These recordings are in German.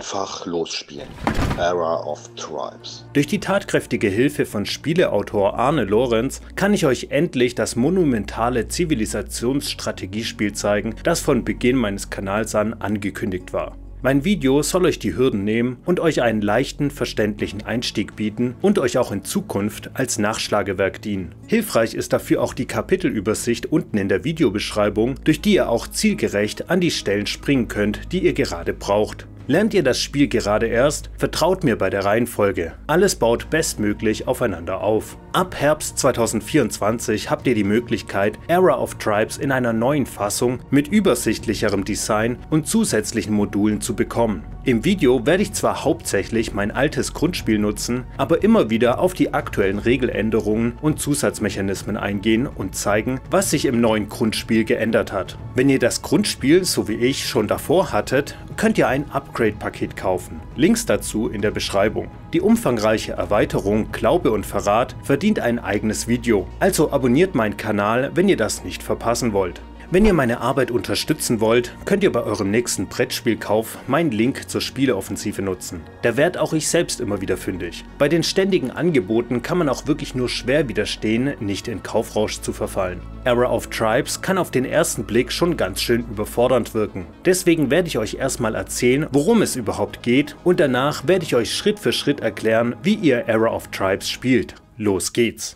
Einfach losspielen. Era of Tribes. Durch die tatkräftige Hilfe von Spieleautor Arne Lorenz kann ich euch endlich das monumentale Zivilisationsstrategiespiel zeigen, das von Beginn meines Kanals an angekündigt war. Mein Video soll euch die Hürden nehmen und euch einen leichten, verständlichen Einstieg bieten und euch auch in Zukunft als Nachschlagewerk dienen. Hilfreich ist dafür auch die Kapitelübersicht unten in der Videobeschreibung, durch die ihr auch zielgerecht an die Stellen springen könnt, die ihr gerade braucht. Lernt ihr das Spiel gerade erst? Vertraut mir bei der Reihenfolge. Alles baut bestmöglich aufeinander auf. Ab Herbst 2024 habt ihr die Möglichkeit, Era of Tribes in einer neuen Fassung mit übersichtlicherem Design und zusätzlichen Modulen zu bekommen. Im Video werde ich zwar hauptsächlich mein altes Grundspiel nutzen, aber immer wieder auf die aktuellen Regeländerungen und Zusatzmechanismen eingehen und zeigen, was sich im neuen Grundspiel geändert hat. Wenn ihr das Grundspiel, so wie ich, schon davor hattet, könnt ihr ein Upgrade-Paket kaufen. Links dazu in der Beschreibung. Die umfangreiche Erweiterung Glaube und Verrat verdient ein eigenes Video, also abonniert meinen Kanal, wenn ihr das nicht verpassen wollt. Wenn ihr meine Arbeit unterstützen wollt, könnt ihr bei eurem nächsten Brettspielkauf meinen Link zur Spieleoffensive nutzen. Da werd auch ich selbst immer wieder fündig. Bei den ständigen Angeboten kann man auch wirklich nur schwer widerstehen, nicht in Kaufrausch zu verfallen. Era of Tribes kann auf den ersten Blick schon ganz schön überfordernd wirken. Deswegen werde ich euch erstmal erzählen, worum es überhaupt geht, und danach werde ich euch Schritt für Schritt erklären, wie ihr Era of Tribes spielt. Los geht's!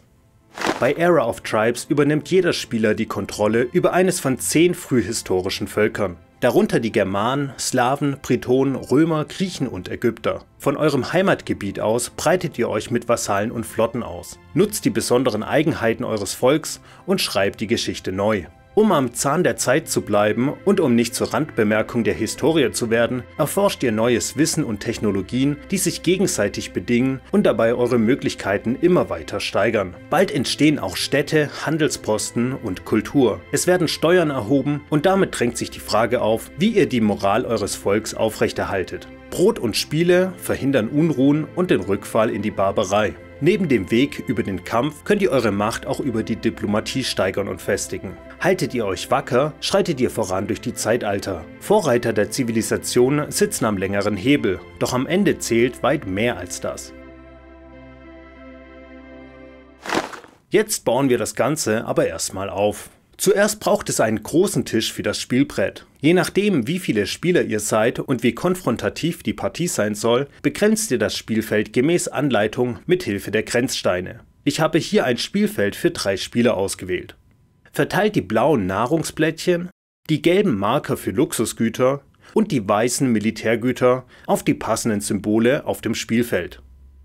Bei Era of Tribes übernimmt jeder Spieler die Kontrolle über eines von 10 frühhistorischen Völkern. Darunter die Germanen, Slawen, Bretonen, Römer, Griechen und Ägypter. Von eurem Heimatgebiet aus breitet ihr euch mit Vasallen und Flotten aus. Nutzt die besonderen Eigenheiten eures Volks und schreibt die Geschichte neu. Um am Zahn der Zeit zu bleiben und um nicht zur Randbemerkung der Historie zu werden, erforscht ihr neues Wissen und Technologien, die sich gegenseitig bedingen und dabei eure Möglichkeiten immer weiter steigern. Bald entstehen auch Städte, Handelsposten und Kultur. Es werden Steuern erhoben und damit drängt sich die Frage auf, wie ihr die Moral eures Volks aufrechterhaltet. Brot und Spiele verhindern Unruhen und den Rückfall in die Barbarei. Neben dem Weg über den Kampf könnt ihr eure Macht auch über die Diplomatie steigern und festigen. Haltet ihr euch wacker, schreitet ihr voran durch die Zeitalter. Vorreiter der Zivilisation sitzen am längeren Hebel, doch am Ende zählt weit mehr als das. Jetzt bauen wir das Ganze aber erstmal auf. Zuerst braucht es einen großen Tisch für das Spielbrett. Je nachdem, wie viele Spieler ihr seid und wie konfrontativ die Partie sein soll, begrenzt ihr das Spielfeld gemäß Anleitung mit Hilfe der Grenzsteine. Ich habe hier ein Spielfeld für 3 Spieler ausgewählt. Verteilt die blauen Nahrungsplättchen, die gelben Marker für Luxusgüter und die weißen Militärgüter auf die passenden Symbole auf dem Spielfeld.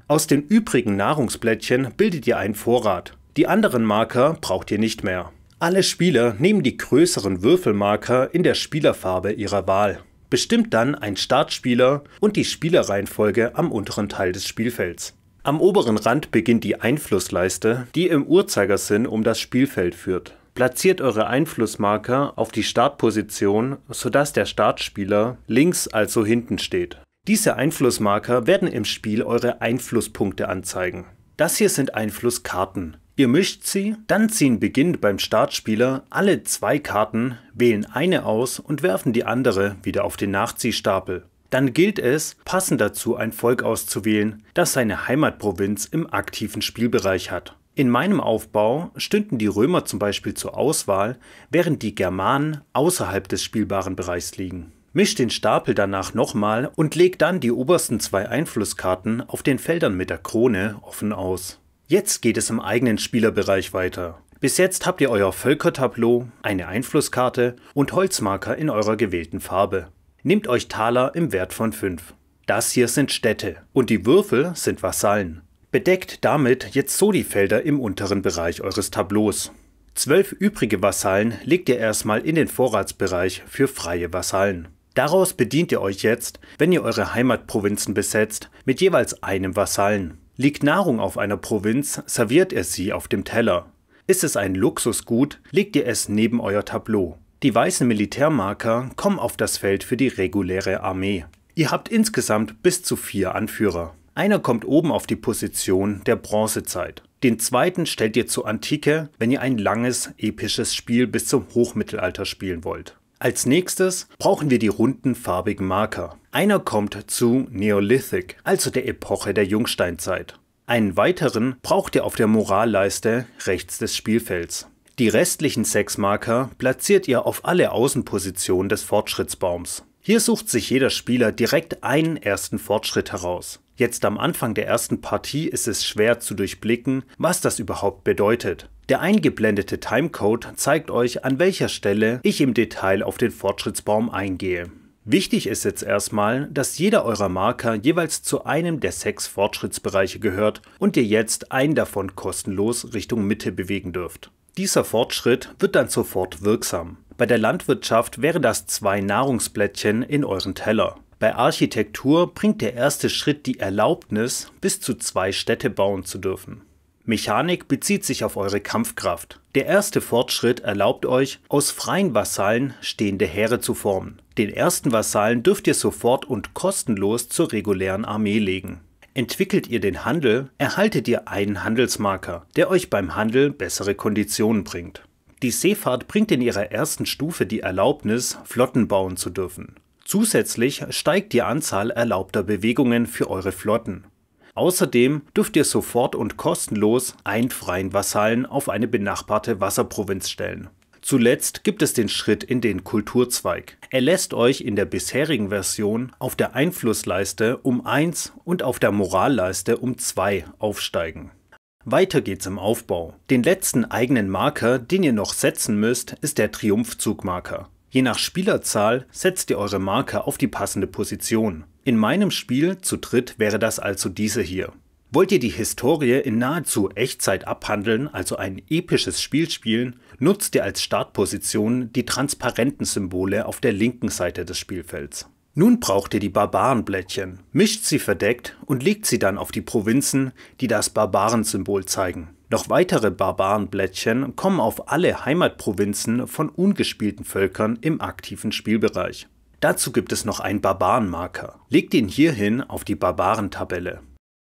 Aus den übrigen Nahrungsplättchen bildet ihr einen Vorrat. Die anderen Marker braucht ihr nicht mehr. Alle Spieler nehmen die größeren Würfelmarker in der Spielerfarbe ihrer Wahl. Bestimmt dann ein Startspieler und die Spielerreihenfolge am unteren Teil des Spielfelds. Am oberen Rand beginnt die Einflussleiste, die im Uhrzeigersinn um das Spielfeld führt. Platziert eure Einflussmarker auf die Startposition, sodass der Startspieler links, also hinten steht. Diese Einflussmarker werden im Spiel eure Einflusspunkte anzeigen. Das hier sind Einflusskarten. Ihr mischt sie, dann ziehen beginnend beim Startspieler alle 2 Karten, wählen eine aus und werfen die andere wieder auf den Nachziehstapel. Dann gilt es, passend dazu ein Volk auszuwählen, das seine Heimatprovinz im aktiven Spielbereich hat. In meinem Aufbau stünden die Römer zum Beispiel zur Auswahl, während die Germanen außerhalb des spielbaren Bereichs liegen. Mischt den Stapel danach nochmal und legt dann die obersten 2 Einflusskarten auf den Feldern mit der Krone offen aus. Jetzt geht es im eigenen Spielerbereich weiter. Bis jetzt habt ihr euer Völkertableau, eine Einflusskarte und Holzmarker in eurer gewählten Farbe. Nehmt euch Taler im Wert von 5. Das hier sind Städte und die Würfel sind Vasallen. Bedeckt damit jetzt so die Felder im unteren Bereich eures Tableaus. 12 übrige Vasallen legt ihr erstmal in den Vorratsbereich für freie Vasallen. Daraus bedient ihr euch jetzt, wenn ihr eure Heimatprovinzen besetzt, mit jeweils einem Vasallen. Liegt Nahrung auf einer Provinz, serviert ihr sie auf dem Teller. Ist es ein Luxusgut, legt ihr es neben euer Tableau. Die weißen Militärmarker kommen auf das Feld für die reguläre Armee. Ihr habt insgesamt bis zu 4 Anführer. Einer kommt oben auf die Position der Bronzezeit. Den zweiten stellt ihr zur Antike, wenn ihr ein langes, episches Spiel bis zum Hochmittelalter spielen wollt. Als nächstes brauchen wir die runden farbigen Marker. Einer kommt zu Neolithic, also der Epoche der Jungsteinzeit. Einen weiteren braucht ihr auf der Moralleiste rechts des Spielfelds. Die restlichen 6 Marker platziert ihr auf alle Außenpositionen des Fortschrittsbaums. Hier sucht sich jeder Spieler direkt einen ersten Fortschritt heraus. Jetzt am Anfang der ersten Partie ist es schwer zu durchblicken, was das überhaupt bedeutet. Der eingeblendete Timecode zeigt euch, an welcher Stelle ich im Detail auf den Fortschrittsbaum eingehe. Wichtig ist jetzt erstmal, dass jeder eurer Marker jeweils zu einem der 6 Fortschrittsbereiche gehört und ihr jetzt einen davon kostenlos Richtung Mitte bewegen dürft. Dieser Fortschritt wird dann sofort wirksam. Bei der Landwirtschaft wäre das 2 Nahrungsblättchen in euren Teller. Bei Architektur bringt der erste Schritt die Erlaubnis, bis zu 2 Städte bauen zu dürfen. Mechanik bezieht sich auf eure Kampfkraft. Der erste Fortschritt erlaubt euch, aus freien Vasallen stehende Heere zu formen. Den ersten Vasallen dürft ihr sofort und kostenlos zur regulären Armee legen. Entwickelt ihr den Handel, erhaltet ihr einen Handelsmarker, der euch beim Handel bessere Konditionen bringt. Die Seefahrt bringt in ihrer ersten Stufe die Erlaubnis, Flotten bauen zu dürfen. Zusätzlich steigt die Anzahl erlaubter Bewegungen für eure Flotten. Außerdem dürft ihr sofort und kostenlos einen freien Vasallen auf eine benachbarte Wasserprovinz stellen. Zuletzt gibt es den Schritt in den Kulturzweig. Er lässt euch in der bisherigen Version auf der Einflussleiste um 1 und auf der Moralleiste um 2 aufsteigen. Weiter geht's im Aufbau. Den letzten eigenen Marker, den ihr noch setzen müsst, ist der Triumphzugmarker. Je nach Spielerzahl setzt ihr eure Marker auf die passende Position. In meinem Spiel zu dritt wäre das also diese hier. Wollt ihr die Historie in nahezu Echtzeit abhandeln, also ein episches Spiel spielen, nutzt ihr als Startposition die transparenten Symbole auf der linken Seite des Spielfelds. Nun braucht ihr die Barbarenblättchen, mischt sie verdeckt und legt sie dann auf die Provinzen, die das Barbarensymbol zeigen. Noch weitere Barbarenblättchen kommen auf alle Heimatprovinzen von ungespielten Völkern im aktiven Spielbereich. Dazu gibt es noch einen Barbarenmarker. Legt ihn hierhin auf die Barbarentabelle.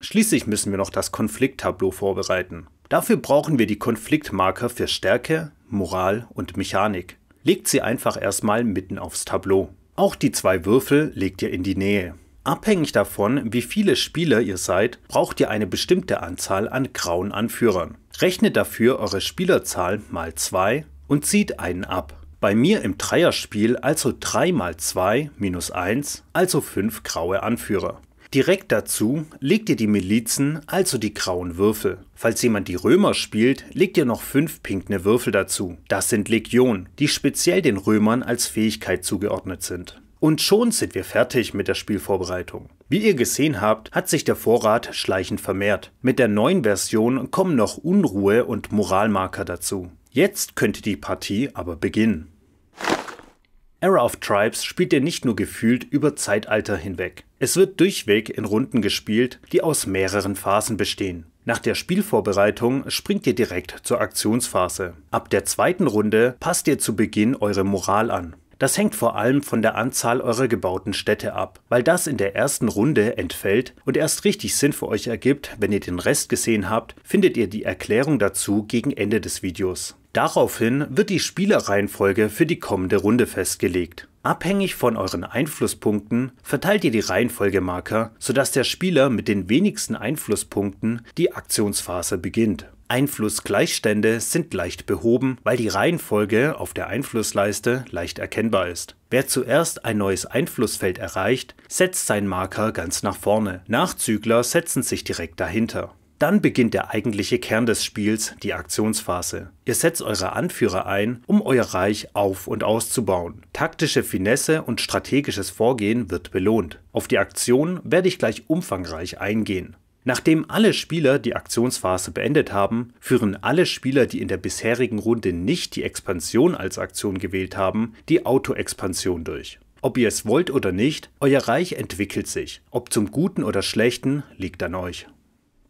Schließlich müssen wir noch das Konflikttableau vorbereiten. Dafür brauchen wir die Konfliktmarker für Stärke, Moral und Mechanik. Legt sie einfach erstmal mitten aufs Tableau. Auch die 2 Würfel legt ihr in die Nähe. Abhängig davon, wie viele Spieler ihr seid, braucht ihr eine bestimmte Anzahl an grauen Anführern. Rechnet dafür eure Spielerzahl mal 2 und zieht einen ab. Bei mir im Dreierspiel also 3 mal 2 minus 1, also 5 graue Anführer. Direkt dazu legt ihr die Milizen, also die grauen Würfel. Falls jemand die Römer spielt, legt ihr noch 5 pinkne Würfel dazu. Das sind Legionen, die speziell den Römern als Fähigkeit zugeordnet sind. Und schon sind wir fertig mit der Spielvorbereitung. Wie ihr gesehen habt, hat sich der Vorrat schleichend vermehrt. Mit der neuen Version kommen noch Unruhe und Moralmarker dazu. Jetzt könnte die Partie aber beginnen. Era of Tribes spielt ihr nicht nur gefühlt über Zeitalter hinweg. Es wird durchweg in Runden gespielt, die aus mehreren Phasen bestehen. Nach der Spielvorbereitung springt ihr direkt zur Aktionsphase. Ab der zweiten Runde passt ihr zu Beginn eure Moral an. Das hängt vor allem von der Anzahl eurer gebauten Städte ab, weil das in der ersten Runde entfällt und erst richtig Sinn für euch ergibt, wenn ihr den Rest gesehen habt, findet ihr die Erklärung dazu gegen Ende des Videos. Daraufhin wird die Spielerreihenfolge für die kommende Runde festgelegt. Abhängig von euren Einflusspunkten verteilt ihr die Reihenfolgemarker, sodass der Spieler mit den wenigsten Einflusspunkten die Aktionsphase beginnt. Einflussgleichstände sind leicht behoben, weil die Reihenfolge auf der Einflussleiste leicht erkennbar ist. Wer zuerst ein neues Einflussfeld erreicht, setzt seinen Marker ganz nach vorne. Nachzügler setzen sich direkt dahinter. Dann beginnt der eigentliche Kern des Spiels, die Aktionsphase. Ihr setzt eure Anführer ein, um euer Reich auf- und auszubauen. Taktische Finesse und strategisches Vorgehen wird belohnt. Auf die Aktion werde ich gleich umfangreich eingehen. Nachdem alle Spieler die Aktionsphase beendet haben, führen alle Spieler, die in der bisherigen Runde nicht die Expansion als Aktion gewählt haben, die Auto-Expansion durch. Ob ihr es wollt oder nicht, euer Reich entwickelt sich. Ob zum Guten oder Schlechten, liegt an euch.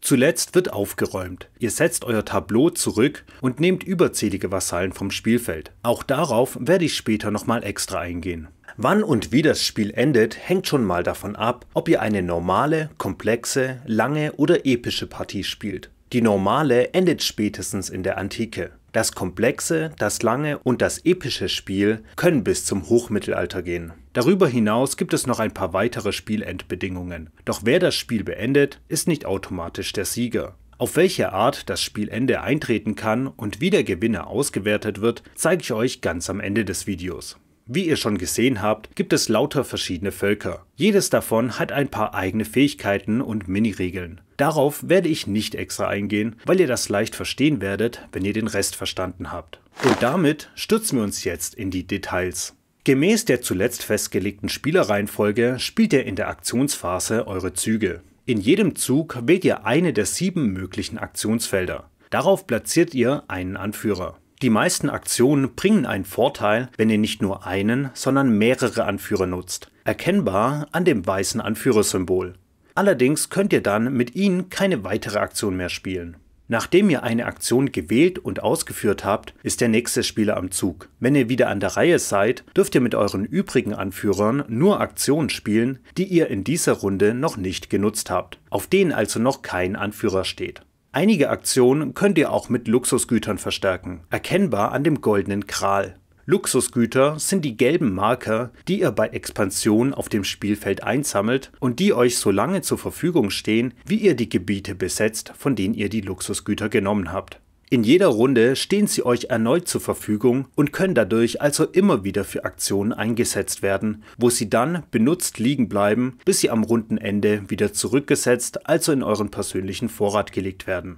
Zuletzt wird aufgeräumt. Ihr setzt euer Tableau zurück und nehmt überzählige Vasallen vom Spielfeld. Auch darauf werde ich später nochmal extra eingehen. Wann und wie das Spiel endet, hängt schon mal davon ab, ob ihr eine normale, komplexe, lange oder epische Partie spielt. Die normale endet spätestens in der Antike. Das komplexe, das lange und das epische Spiel können bis zum Hochmittelalter gehen. Darüber hinaus gibt es noch ein paar weitere Spielendbedingungen. Doch wer das Spiel beendet, ist nicht automatisch der Sieger. Auf welche Art das Spielende eintreten kann und wie der Gewinner ausgewertet wird, zeige ich euch ganz am Ende des Videos. Wie ihr schon gesehen habt, gibt es lauter verschiedene Völker. Jedes davon hat ein paar eigene Fähigkeiten und Mini-Regeln. Darauf werde ich nicht extra eingehen, weil ihr das leicht verstehen werdet, wenn ihr den Rest verstanden habt. Und damit stürzen wir uns jetzt in die Details. Gemäß der zuletzt festgelegten Spielerreihenfolge spielt ihr in der Aktionsphase eure Züge. In jedem Zug wählt ihr eine der 7 möglichen Aktionsfelder. Darauf platziert ihr einen Anführer. Die meisten Aktionen bringen einen Vorteil, wenn ihr nicht nur einen, sondern mehrere Anführer nutzt. Erkennbar an dem weißen Anführersymbol. Allerdings könnt ihr dann mit ihnen keine weitere Aktion mehr spielen. Nachdem ihr eine Aktion gewählt und ausgeführt habt, ist der nächste Spieler am Zug. Wenn ihr wieder an der Reihe seid, dürft ihr mit euren übrigen Anführern nur Aktionen spielen, die ihr in dieser Runde noch nicht genutzt habt, auf denen also noch kein Anführer steht. Einige Aktionen könnt ihr auch mit Luxusgütern verstärken, erkennbar an dem goldenen Gral. Luxusgüter sind die gelben Marker, die ihr bei Expansion auf dem Spielfeld einsammelt und die euch so lange zur Verfügung stehen, wie ihr die Gebiete besetzt, von denen ihr die Luxusgüter genommen habt. In jeder Runde stehen sie euch erneut zur Verfügung und können dadurch also immer wieder für Aktionen eingesetzt werden, wo sie dann benutzt liegen bleiben, bis sie am Rundenende wieder zurückgesetzt, also in euren persönlichen Vorrat gelegt werden.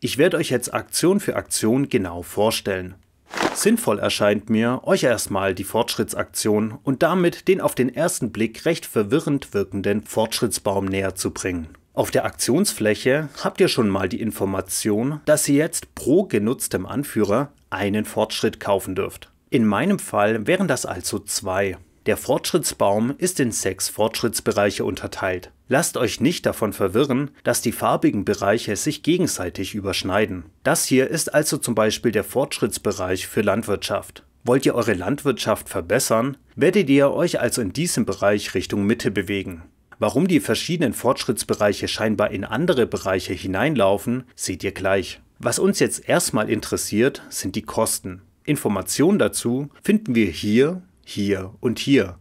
Ich werde euch jetzt Aktion für Aktion genau vorstellen. Sinnvoll erscheint mir, euch erstmal die Fortschrittsaktion und damit den auf den ersten Blick recht verwirrend wirkenden Fortschrittsbaum näher zu bringen. Auf der Aktionsfläche habt ihr schon mal die Information, dass ihr jetzt pro genutztem Anführer einen Fortschritt kaufen dürft. In meinem Fall wären das also 2. Der Fortschrittsbaum ist in 6 Fortschrittsbereiche unterteilt. Lasst euch nicht davon verwirren, dass die farbigen Bereiche sich gegenseitig überschneiden. Das hier ist also zum Beispiel der Fortschrittsbereich für Landwirtschaft. Wollt ihr eure Landwirtschaft verbessern, werdet ihr euch also in diesem Bereich Richtung Mitte bewegen. Warum die verschiedenen Fortschrittsbereiche scheinbar in andere Bereiche hineinlaufen, seht ihr gleich. Was uns jetzt erstmal interessiert, sind die Kosten. Informationen dazu finden wir hier, hier und hier.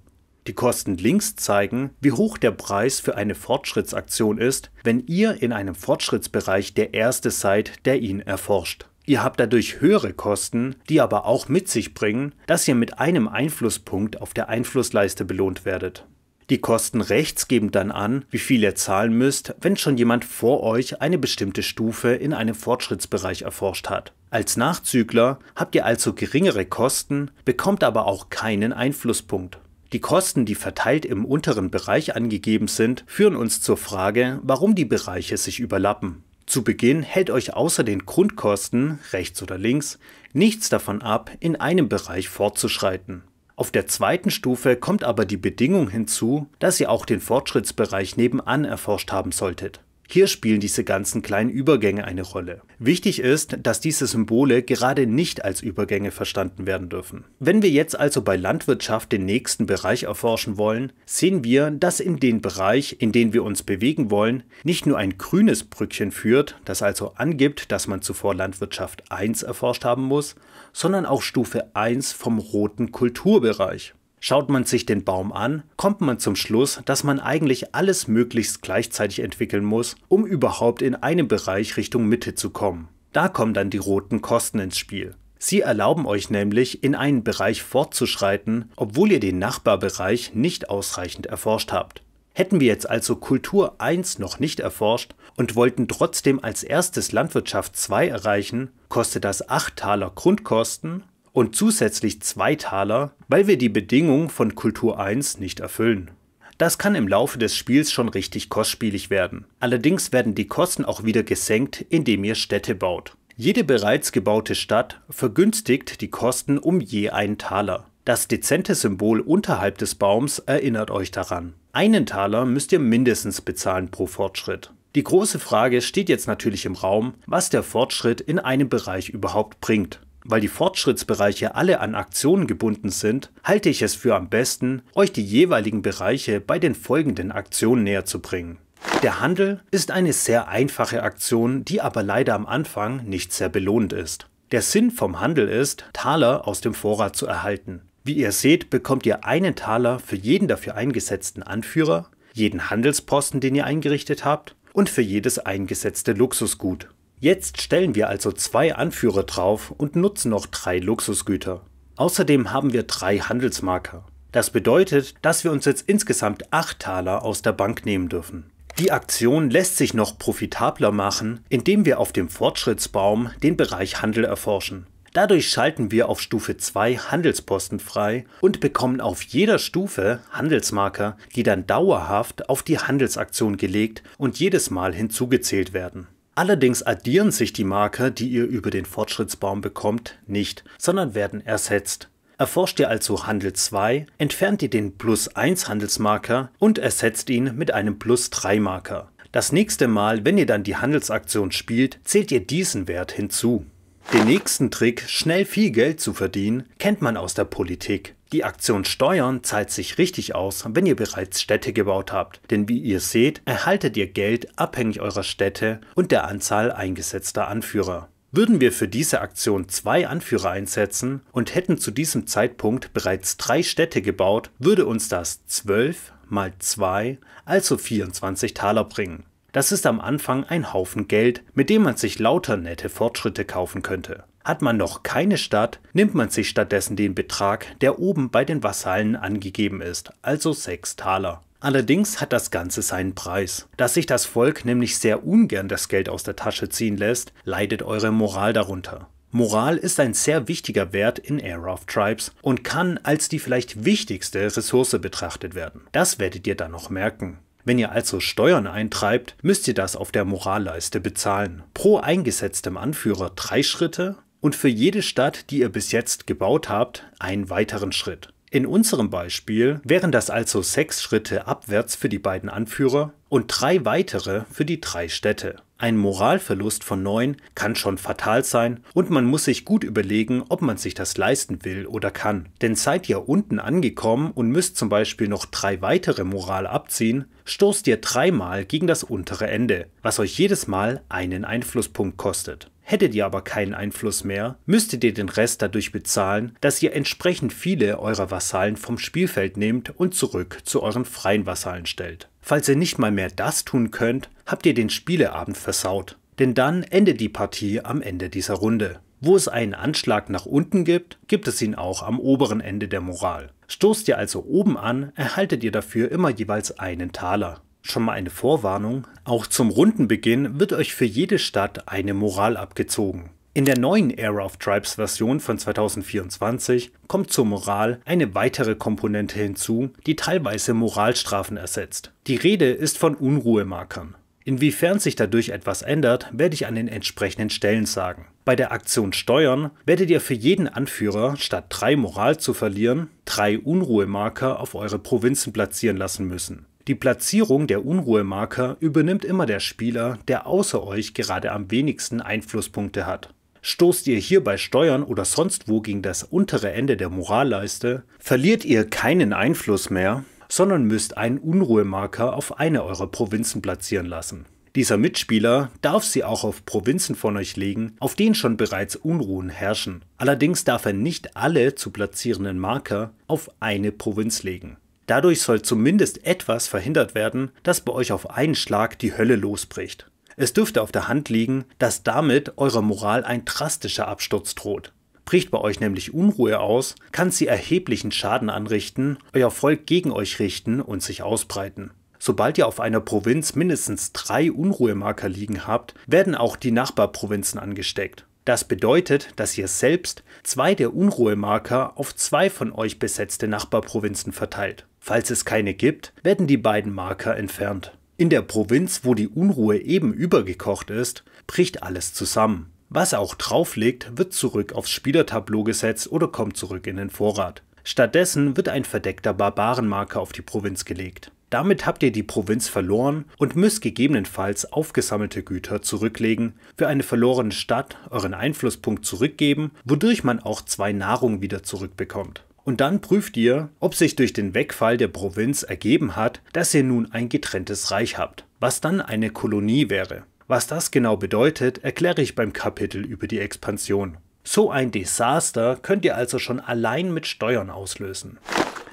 Die Kosten links zeigen, wie hoch der Preis für eine Fortschrittsaktion ist, wenn ihr in einem Fortschrittsbereich der Erste seid, der ihn erforscht. Ihr habt dadurch höhere Kosten, die aber auch mit sich bringen, dass ihr mit einem Einflusspunkt auf der Einflussleiste belohnt werdet. Die Kosten rechts geben dann an, wie viel ihr zahlen müsst, wenn schon jemand vor euch eine bestimmte Stufe in einem Fortschrittsbereich erforscht hat. Als Nachzügler habt ihr also geringere Kosten, bekommt aber auch keinen Einflusspunkt. Die Kosten, die verteilt im unteren Bereich angegeben sind, führen uns zur Frage, warum die Bereiche sich überlappen. Zu Beginn hält euch außer den Grundkosten, rechts oder links, nichts davon ab, in einem Bereich fortzuschreiten. Auf der zweiten Stufe kommt aber die Bedingung hinzu, dass ihr auch den Fortschrittsbereich nebenan erforscht haben solltet. Hier spielen diese ganzen kleinen Übergänge eine Rolle. Wichtig ist, dass diese Symbole gerade nicht als Übergänge verstanden werden dürfen. Wenn wir jetzt also bei Landwirtschaft den nächsten Bereich erforschen wollen, sehen wir, dass in den Bereich, in den wir uns bewegen wollen, nicht nur ein grünes Brückchen führt, das also angibt, dass man zuvor Landwirtschaft 1 erforscht haben muss, sondern auch Stufe 1 vom roten Kulturbereich. Schaut man sich den Baum an, kommt man zum Schluss, dass man eigentlich alles möglichst gleichzeitig entwickeln muss, um überhaupt in einem Bereich Richtung Mitte zu kommen. Da kommen dann die roten Kosten ins Spiel. Sie erlauben euch nämlich, in einen Bereich fortzuschreiten, obwohl ihr den Nachbarbereich nicht ausreichend erforscht habt. Hätten wir jetzt also Kultur 1 noch nicht erforscht und wollten trotzdem als erstes Landwirtschaft 2 erreichen, kostet das 8 Taler Grundkosten und zusätzlich 2 Taler, weil wir die Bedingung von Kultur 1 nicht erfüllen. Das kann im Laufe des Spiels schon richtig kostspielig werden. Allerdings werden die Kosten auch wieder gesenkt, indem ihr Städte baut. Jede bereits gebaute Stadt vergünstigt die Kosten um je 1 Taler. Das dezente Symbol unterhalb des Baums erinnert euch daran. 1 Taler müsst ihr mindestens bezahlen pro Fortschritt. Die große Frage steht jetzt natürlich im Raum, was der Fortschritt in einem Bereich überhaupt bringt. Weil die Fortschrittsbereiche alle an Aktionen gebunden sind, halte ich es für am besten, euch die jeweiligen Bereiche bei den folgenden Aktionen näher zu bringen. Der Handel ist eine sehr einfache Aktion, die aber leider am Anfang nicht sehr belohnend ist. Der Sinn vom Handel ist, Taler aus dem Vorrat zu erhalten. Wie ihr seht, bekommt ihr einen Taler für jeden dafür eingesetzten Anführer, jeden Handelsposten, den ihr eingerichtet habt, und für jedes eingesetzte Luxusgut. Jetzt stellen wir also 2 Anführer drauf und nutzen noch 3 Luxusgüter. Außerdem haben wir 3 Handelsmarker. Das bedeutet, dass wir uns jetzt insgesamt 8 Taler aus der Bank nehmen dürfen. Die Aktion lässt sich noch profitabler machen, indem wir auf dem Fortschrittsbaum den Bereich Handel erforschen. Dadurch schalten wir auf Stufe 2 Handelsposten frei und bekommen auf jeder Stufe Handelsmarker, die dann dauerhaft auf die Handelsaktion gelegt und jedes Mal hinzugezählt werden. Allerdings addieren sich die Marker, die ihr über den Fortschrittsbaum bekommt, nicht, sondern werden ersetzt. Erforscht ihr also Handel 2, entfernt ihr den +1 Handelsmarker und ersetzt ihn mit einem +3 Marker. Das nächste Mal, wenn ihr dann die Handelsaktion spielt, zählt ihr diesen Wert hinzu. Den nächsten Trick, schnell viel Geld zu verdienen, kennt man aus der Politik. Die Aktion Steuern zahlt sich richtig aus, wenn ihr bereits Städte gebaut habt, denn wie ihr seht, erhaltet ihr Geld abhängig eurer Städte und der Anzahl eingesetzter Anführer. Würden wir für diese Aktion 2 Anführer einsetzen und hätten zu diesem Zeitpunkt bereits 3 Städte gebaut, würde uns das 12 mal 2, also 24 Taler bringen. Das ist am Anfang ein Haufen Geld, mit dem man sich lauter nette Fortschritte kaufen könnte. Hat man noch keine Stadt, nimmt man sich stattdessen den Betrag, der oben bei den Vasallen angegeben ist, also 6 Taler. Allerdings hat das Ganze seinen Preis. Da sich das Volk nämlich sehr ungern das Geld aus der Tasche ziehen lässt, leidet eure Moral darunter. Moral ist ein sehr wichtiger Wert in Era of Tribes und kann als die vielleicht wichtigste Ressource betrachtet werden. Das werdet ihr dann noch merken. Wenn ihr also Steuern eintreibt, müsst ihr das auf der Moralleiste bezahlen. Pro eingesetztem Anführer 3 Schritte und für jede Stadt, die ihr bis jetzt gebaut habt, einen weiteren Schritt. In unserem Beispiel wären das also 6 Schritte abwärts für die beiden Anführer und 3 weitere für die 3 Städte. Ein Moralverlust von 9 kann schon fatal sein und man muss sich gut überlegen, ob man sich das leisten will oder kann. Denn seid ihr unten angekommen und müsst zum Beispiel noch 3 weitere Moral abziehen, stoßt ihr 3-mal gegen das untere Ende, was euch jedes Mal einen Einflusspunkt kostet. Hättet ihr aber keinen Einfluss mehr, müsstet ihr den Rest dadurch bezahlen, dass ihr entsprechend viele eurer Vasallen vom Spielfeld nehmt und zurück zu euren freien Vasallen stellt. Falls ihr nicht mal mehr das tun könnt, habt ihr den Spieleabend versaut. Denn dann endet die Partie am Ende dieser Runde. Wo es einen Anschlag nach unten gibt, gibt es ihn auch am oberen Ende der Moral. Stoßt ihr also oben an, erhaltet ihr dafür immer jeweils einen Taler. Schon mal eine Vorwarnung, auch zum Rundenbeginn wird euch für jede Stadt eine Moral abgezogen. In der neuen Era of Tribes Version von 2024 kommt zur Moral eine weitere Komponente hinzu, die teilweise Moralstrafen ersetzt. Die Rede ist von Unruhemarkern. Inwiefern sich dadurch etwas ändert, werde ich an den entsprechenden Stellen sagen. Bei der Aktion Steuern werdet ihr für jeden Anführer, statt 3 Moral zu verlieren, 3 Unruhemarker auf eure Provinzen platzieren lassen müssen. Die Platzierung der Unruhemarker übernimmt immer der Spieler, der außer euch gerade am wenigsten Einflusspunkte hat. Stoßt ihr hier bei Steuern oder sonst wo gegen das untere Ende der Moralleiste, verliert ihr keinen Einfluss mehr, sondern müsst einen Unruhemarker auf eine eurer Provinzen platzieren lassen. Dieser Mitspieler darf sie auch auf Provinzen von euch legen, auf denen schon bereits Unruhen herrschen. Allerdings darf er nicht alle zu platzierenden Marker auf eine Provinz legen. Dadurch soll zumindest etwas verhindert werden, dass bei euch auf einen Schlag die Hölle losbricht. Es dürfte auf der Hand liegen, dass damit eurer Moral ein drastischer Absturz droht. Bricht bei euch nämlich Unruhe aus, kann sie erheblichen Schaden anrichten, euer Volk gegen euch richten und sich ausbreiten. Sobald ihr auf einer Provinz mindestens 3 Unruhemarker liegen habt, werden auch die Nachbarprovinzen angesteckt. Das bedeutet, dass ihr selbst 2 der Unruhemarker auf 2 von euch besetzte Nachbarprovinzen verteilt. Falls es keine gibt, werden die beiden Marker entfernt. In der Provinz, wo die Unruhe eben übergekocht ist, bricht alles zusammen. Was auch drauf liegt, wird zurück aufs Spielertableau gesetzt oder kommt zurück in den Vorrat. Stattdessen wird ein verdeckter Barbarenmarker auf die Provinz gelegt. Damit habt ihr die Provinz verloren und müsst gegebenenfalls aufgesammelte Güter zurücklegen, für eine verlorene Stadt euren Einflusspunkt zurückgeben, wodurch man auch 2 Nahrung wieder zurückbekommt. Und dann prüft ihr, ob sich durch den Wegfall der Provinz ergeben hat, dass ihr nun ein getrenntes Reich habt, was dann eine Kolonie wäre. Was das genau bedeutet, erkläre ich beim Kapitel über die Expansion. So ein Desaster könnt ihr also schon allein mit Steuern auslösen.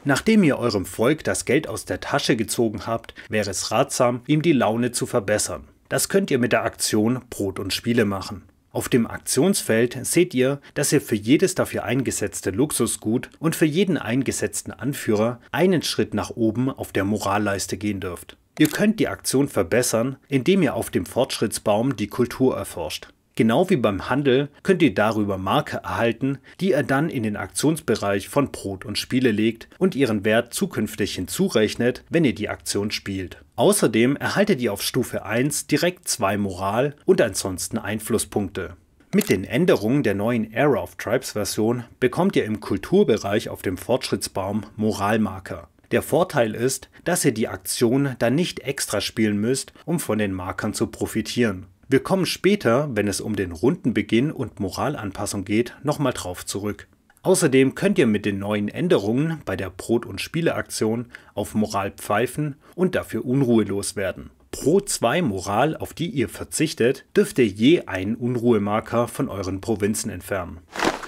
Nachdem ihr eurem Volk das Geld aus der Tasche gezogen habt, wäre es ratsam, ihm die Laune zu verbessern. Das könnt ihr mit der Aktion Brot und Spiele machen. Auf dem Aktionsfeld seht ihr, dass ihr für jedes dafür eingesetzte Luxusgut und für jeden eingesetzten Anführer einen Schritt nach oben auf der Moralleiste gehen dürft. Ihr könnt die Aktion verbessern, indem ihr auf dem Fortschrittsbaum die Kultur erforscht. Genau wie beim Handel könnt ihr darüber Marke erhalten, die ihr dann in den Aktionsbereich von Brot und Spiele legt und ihren Wert zukünftig hinzurechnet, wenn ihr die Aktion spielt. Außerdem erhaltet ihr auf Stufe 1 direkt 2 Moral und ansonsten Einflusspunkte. Mit den Änderungen der neuen Era of Tribes Version bekommt ihr im Kulturbereich auf dem Fortschrittsbaum Moralmarker. Der Vorteil ist, dass ihr die Aktion dann nicht extra spielen müsst, um von den Markern zu profitieren. Wir kommen später, wenn es um den Rundenbeginn und Moralanpassung geht, nochmal drauf zurück. Außerdem könnt ihr mit den neuen Änderungen bei der Brot- und Spiele-Aktion auf Moral pfeifen und dafür Unruhe loswerden. Pro 2 Moral, auf die ihr verzichtet, dürft ihr je einen Unruhemarker von euren Provinzen entfernen.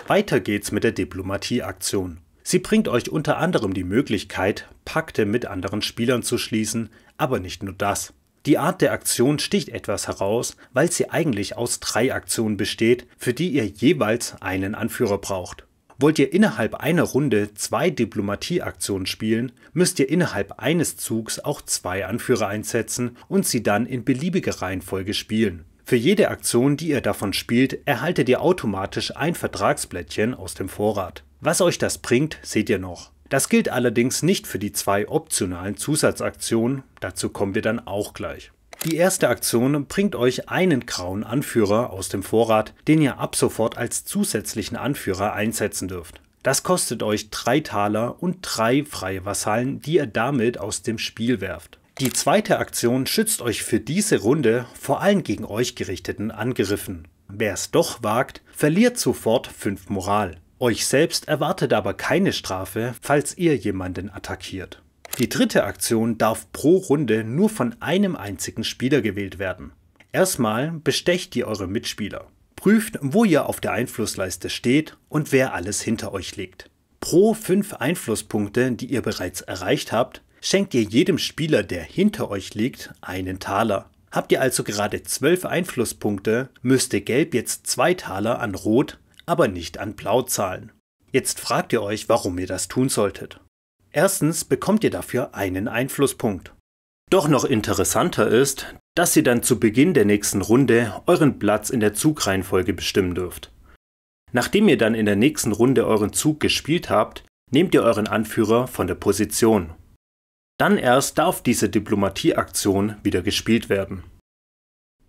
Weiter geht's mit der Diplomatie-Aktion. Sie bringt euch unter anderem die Möglichkeit, Pakte mit anderen Spielern zu schließen, aber nicht nur das. Die Art der Aktion sticht etwas heraus, weil sie eigentlich aus 3 Aktionen besteht, für die ihr jeweils einen Anführer braucht. Wollt ihr innerhalb einer Runde 2 Diplomatie-Aktionen spielen, müsst ihr innerhalb eines Zugs auch 2 Anführer einsetzen und sie dann in beliebiger Reihenfolge spielen. Für jede Aktion, die ihr davon spielt, erhaltet ihr automatisch ein Vertragsblättchen aus dem Vorrat. Was euch das bringt, seht ihr noch. Das gilt allerdings nicht für die 2 optionalen Zusatzaktionen, dazu kommen wir dann auch gleich. Die erste Aktion bringt euch einen grauen Anführer aus dem Vorrat, den ihr ab sofort als zusätzlichen Anführer einsetzen dürft. Das kostet euch 3 Taler und 3 freie Vasallen, die ihr damit aus dem Spiel werft. Die zweite Aktion schützt euch für diese Runde vor allen gegen euch gerichteten Angriffen. Wer es doch wagt, verliert sofort 5 Moral. Euch selbst erwartet aber keine Strafe, falls ihr jemanden attackiert. Die dritte Aktion darf pro Runde nur von einem einzigen Spieler gewählt werden. Erstmal bestecht ihr eure Mitspieler. Prüft, wo ihr auf der Einflussleiste steht und wer alles hinter euch liegt. Pro 5 Einflusspunkte, die ihr bereits erreicht habt, schenkt ihr jedem Spieler, der hinter euch liegt, einen Taler. Habt ihr also gerade 12 Einflusspunkte, müsste Gelb jetzt 2 Taler an Rot, aber nicht an Blau zahlen. Jetzt fragt ihr euch, warum ihr das tun solltet. Erstens bekommt ihr dafür einen Einflusspunkt. Doch noch interessanter ist, dass ihr dann zu Beginn der nächsten Runde euren Platz in der Zugreihenfolge bestimmen dürft. Nachdem ihr dann in der nächsten Runde euren Zug gespielt habt, nehmt ihr euren Anführer von der Position. Dann erst darf diese Diplomatie-Aktion wieder gespielt werden.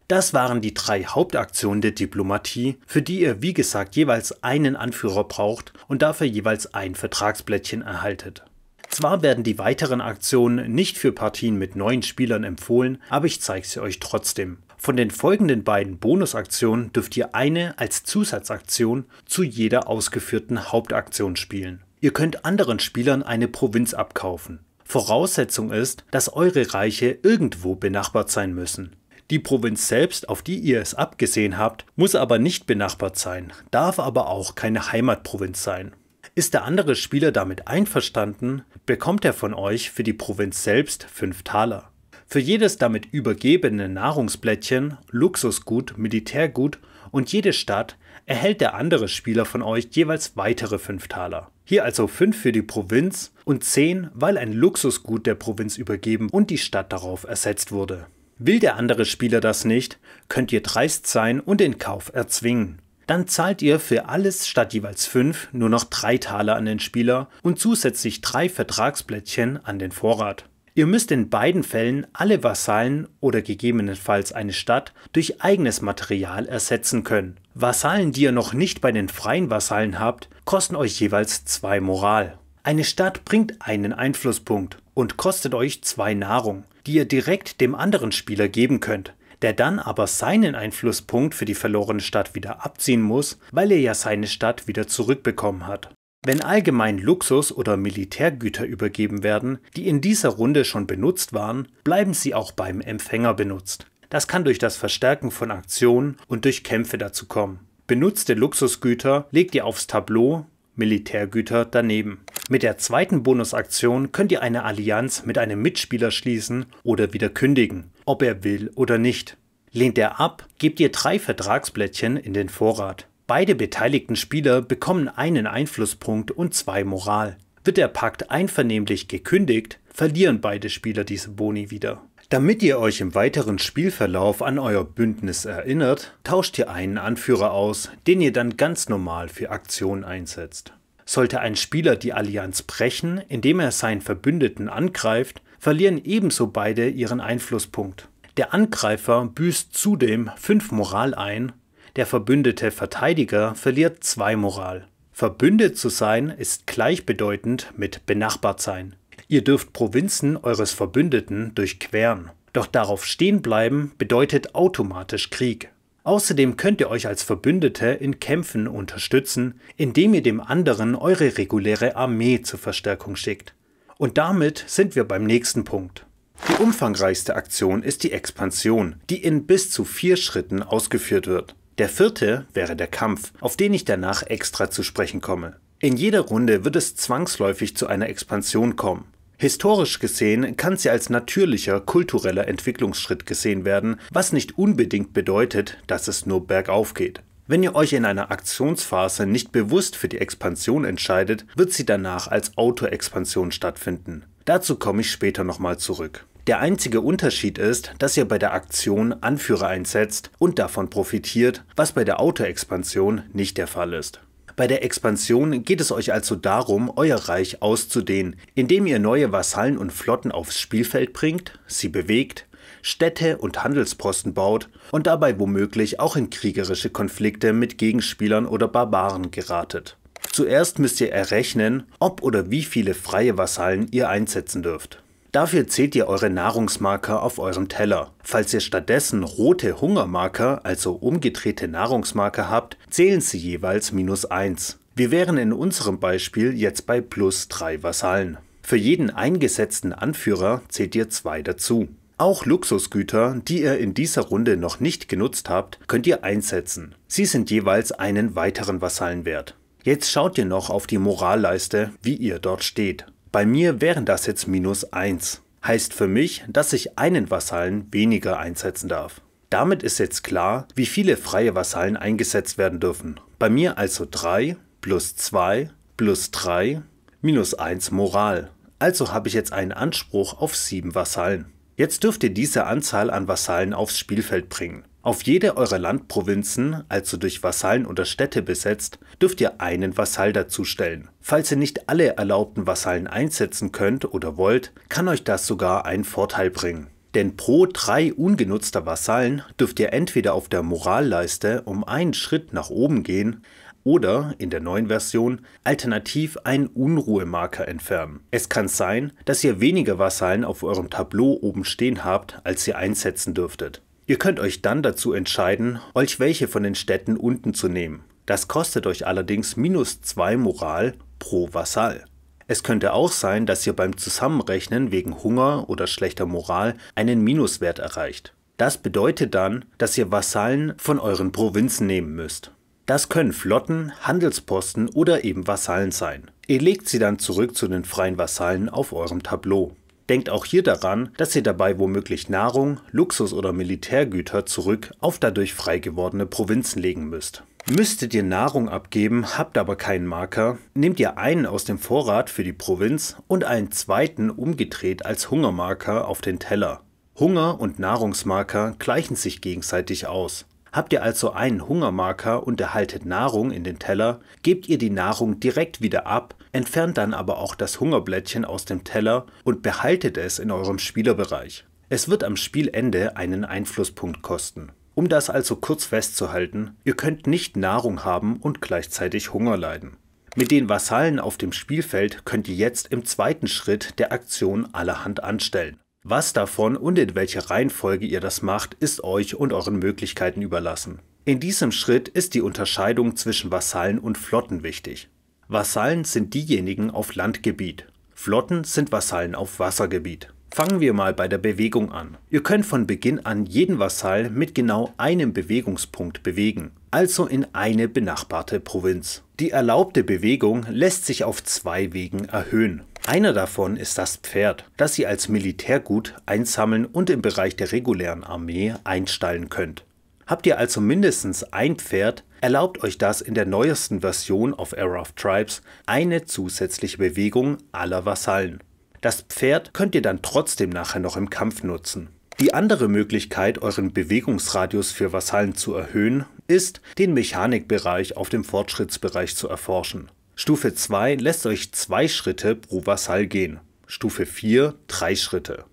Das waren die 3 Hauptaktionen der Diplomatie, für die ihr wie gesagt jeweils einen Anführer braucht und dafür jeweils ein Vertragsblättchen erhaltet. Zwar werden die weiteren Aktionen nicht für Partien mit neuen Spielern empfohlen, aber ich zeige sie euch trotzdem. Von den folgenden beiden Bonusaktionen dürft ihr eine als Zusatzaktion zu jeder ausgeführten Hauptaktion spielen. Ihr könnt anderen Spielern eine Provinz abkaufen. Voraussetzung ist, dass eure Reiche irgendwo benachbart sein müssen. Die Provinz selbst, auf die ihr es abgesehen habt, muss aber nicht benachbart sein, darf aber auch keine Heimatprovinz sein. Ist der andere Spieler damit einverstanden, bekommt er von euch für die Provinz selbst 5 Taler. Für jedes damit übergebene Nahrungsblättchen, Luxusgut, Militärgut und jede Stadt erhält der andere Spieler von euch jeweils weitere 5 Taler. Hier also 5 für die Provinz und 10, weil ein Luxusgut der Provinz übergeben und die Stadt darauf ersetzt wurde. Will der andere Spieler das nicht, könnt ihr dreist sein und den Kauf erzwingen. Dann zahlt ihr für alles statt jeweils 5 nur noch 3 Taler an den Spieler und zusätzlich 3 Vertragsblättchen an den Vorrat. Ihr müsst in beiden Fällen alle Vasallen oder gegebenenfalls eine Stadt durch eigenes Material ersetzen können. Vasallen, die ihr noch nicht bei den freien Vasallen habt, kosten euch jeweils 2 Moral. Eine Stadt bringt einen Einflusspunkt und kostet euch 2 Nahrung, die ihr direkt dem anderen Spieler geben könnt, der dann aber seinen Einflusspunkt für die verlorene Stadt wieder abziehen muss, weil er ja seine Stadt wieder zurückbekommen hat. Wenn allgemein Luxus- oder Militärgüter übergeben werden, die in dieser Runde schon benutzt waren, bleiben sie auch beim Empfänger benutzt. Das kann durch das Verstärken von Aktionen und durch Kämpfe dazu kommen. Benutzte Luxusgüter legt ihr aufs Tableau, Militärgüter daneben. Mit der zweiten Bonusaktion könnt ihr eine Allianz mit einem Mitspieler schließen oder wieder kündigen, ob er will oder nicht. Lehnt er ab, gebt ihr 3 Vertragsblättchen in den Vorrat. Beide beteiligten Spieler bekommen einen Einflusspunkt und 2 Moral. Wird der Pakt einvernehmlich gekündigt, verlieren beide Spieler diese Boni wieder. Damit ihr euch im weiteren Spielverlauf an euer Bündnis erinnert, tauscht ihr einen Anführer aus, den ihr dann ganz normal für Aktionen einsetzt. Sollte ein Spieler die Allianz brechen, indem er seinen Verbündeten angreift, verlieren ebenso beide ihren Einflusspunkt. Der Angreifer büßt zudem 5 Moral ein, der verbündete Verteidiger verliert 2 Moral. Verbündet zu sein ist gleichbedeutend mit benachbart sein. Ihr dürft Provinzen eures Verbündeten durchqueren. Doch darauf stehen bleiben bedeutet automatisch Krieg. Außerdem könnt ihr euch als Verbündete in Kämpfen unterstützen, indem ihr dem anderen eure reguläre Armee zur Verstärkung schickt. Und damit sind wir beim nächsten Punkt. Die umfangreichste Aktion ist die Expansion, die in bis zu 4 Schritten ausgeführt wird. Der 4. wäre der Kampf, auf den ich danach extra zu sprechen komme. In jeder Runde wird es zwangsläufig zu einer Expansion kommen. Historisch gesehen kann sie als natürlicher kultureller Entwicklungsschritt gesehen werden, was nicht unbedingt bedeutet, dass es nur bergauf geht. Wenn ihr euch in einer Aktionsphase nicht bewusst für die Expansion entscheidet, wird sie danach als Auto-Expansion stattfinden. Dazu komme ich später nochmal zurück. Der einzige Unterschied ist, dass ihr bei der Aktion Anführer einsetzt und davon profitiert, was bei der Auto-Expansion nicht der Fall ist. Bei der Expansion geht es euch also darum, euer Reich auszudehnen, indem ihr neue Vasallen und Flotten aufs Spielfeld bringt, sie bewegt, Städte und Handelsposten baut und dabei womöglich auch in kriegerische Konflikte mit Gegenspielern oder Barbaren geratet. Zuerst müsst ihr errechnen, ob oder wie viele freie Vasallen ihr einsetzen dürft. Dafür zählt ihr eure Nahrungsmarker auf eurem Teller. Falls ihr stattdessen rote Hungermarker, also umgedrehte Nahrungsmarker habt, zählen sie jeweils -1. Wir wären in unserem Beispiel jetzt bei +3 Vasallen. Für jeden eingesetzten Anführer zählt ihr 2 dazu. Auch Luxusgüter, die ihr in dieser Runde noch nicht genutzt habt, könnt ihr einsetzen. Sie sind jeweils einen weiteren Vasallen wert. Jetzt schaut ihr noch auf die Moralleiste, wie ihr dort steht. Bei mir wären das jetzt -1. Heißt für mich, dass ich einen Vasallen weniger einsetzen darf. Damit ist jetzt klar, wie viele freie Vasallen eingesetzt werden dürfen. Bei mir also 3 + 2 + 3 -1 Moral. Also habe ich jetzt einen Anspruch auf 7 Vasallen. Jetzt dürft ihr diese Anzahl an Vasallen aufs Spielfeld bringen. Auf jede eurer Landprovinzen, also durch Vasallen oder Städte besetzt, dürft ihr einen Vasall dazustellen. Falls ihr nicht alle erlaubten Vasallen einsetzen könnt oder wollt, kann euch das sogar einen Vorteil bringen. Denn pro 3 ungenutzter Vasallen dürft ihr entweder auf der Moralleiste um einen Schritt nach oben gehen oder, in der neuen Version, alternativ einen Unruhemarker entfernen. Es kann sein, dass ihr weniger Vasallen auf eurem Tableau oben stehen habt, als ihr einsetzen dürftet. Ihr könnt euch dann dazu entscheiden, euch welche von den Städten unten zu nehmen. Das kostet euch allerdings -2 Moral pro Vasall. Es könnte auch sein, dass ihr beim Zusammenrechnen wegen Hunger oder schlechter Moral einen Minuswert erreicht. Das bedeutet dann, dass ihr Vasallen von euren Provinzen nehmen müsst. Das können Flotten, Handelsposten oder eben Vasallen sein. Ihr legt sie dann zurück zu den freien Vasallen auf eurem Tableau. Denkt auch hier daran, dass ihr dabei womöglich Nahrung, Luxus oder Militärgüter zurück auf dadurch frei gewordene Provinzen legen müsst. Müsstet ihr Nahrung abgeben, habt aber keinen Marker, nehmt ihr einen aus dem Vorrat für die Provinz und einen zweiten umgedreht als Hungermarker auf den Teller. Hunger und Nahrungsmarker gleichen sich gegenseitig aus. Habt ihr also einen Hungermarker und erhaltet Nahrung in den Teller, gebt ihr die Nahrung direkt wieder ab, entfernt dann aber auch das Hungerblättchen aus dem Teller und behaltet es in eurem Spielerbereich. Es wird am Spielende einen Einflusspunkt kosten. Um das also kurz festzuhalten, ihr könnt nicht Nahrung haben und gleichzeitig Hunger leiden. Mit den Vasallen auf dem Spielfeld könnt ihr jetzt im zweiten Schritt der Aktion allerhand anstellen. Was davon und in welcher Reihenfolge ihr das macht, ist euch und euren Möglichkeiten überlassen. In diesem Schritt ist die Unterscheidung zwischen Vasallen und Flotten wichtig. Vasallen sind diejenigen auf Landgebiet, Flotten sind Vasallen auf Wassergebiet. Fangen wir mal bei der Bewegung an. Ihr könnt von Beginn an jeden Vasall mit genau einem Bewegungspunkt bewegen. also in eine benachbarte Provinz. Die erlaubte Bewegung lässt sich auf 2 Wegen erhöhen. Einer davon ist das Pferd, das ihr als Militärgut einsammeln und im Bereich der regulären Armee einstallen könnt. Habt ihr also mindestens ein Pferd, erlaubt euch das in der neuesten Version auf Era of Tribes eine zusätzliche Bewegung aller Vasallen. Das Pferd könnt ihr dann trotzdem nachher noch im Kampf nutzen. Die andere Möglichkeit, euren Bewegungsradius für Vasallen zu erhöhen, ist, den Mechanikbereich auf dem Fortschrittsbereich zu erforschen. Stufe 2 lässt euch 2 Schritte pro Vasall gehen, Stufe 4 3 Schritte.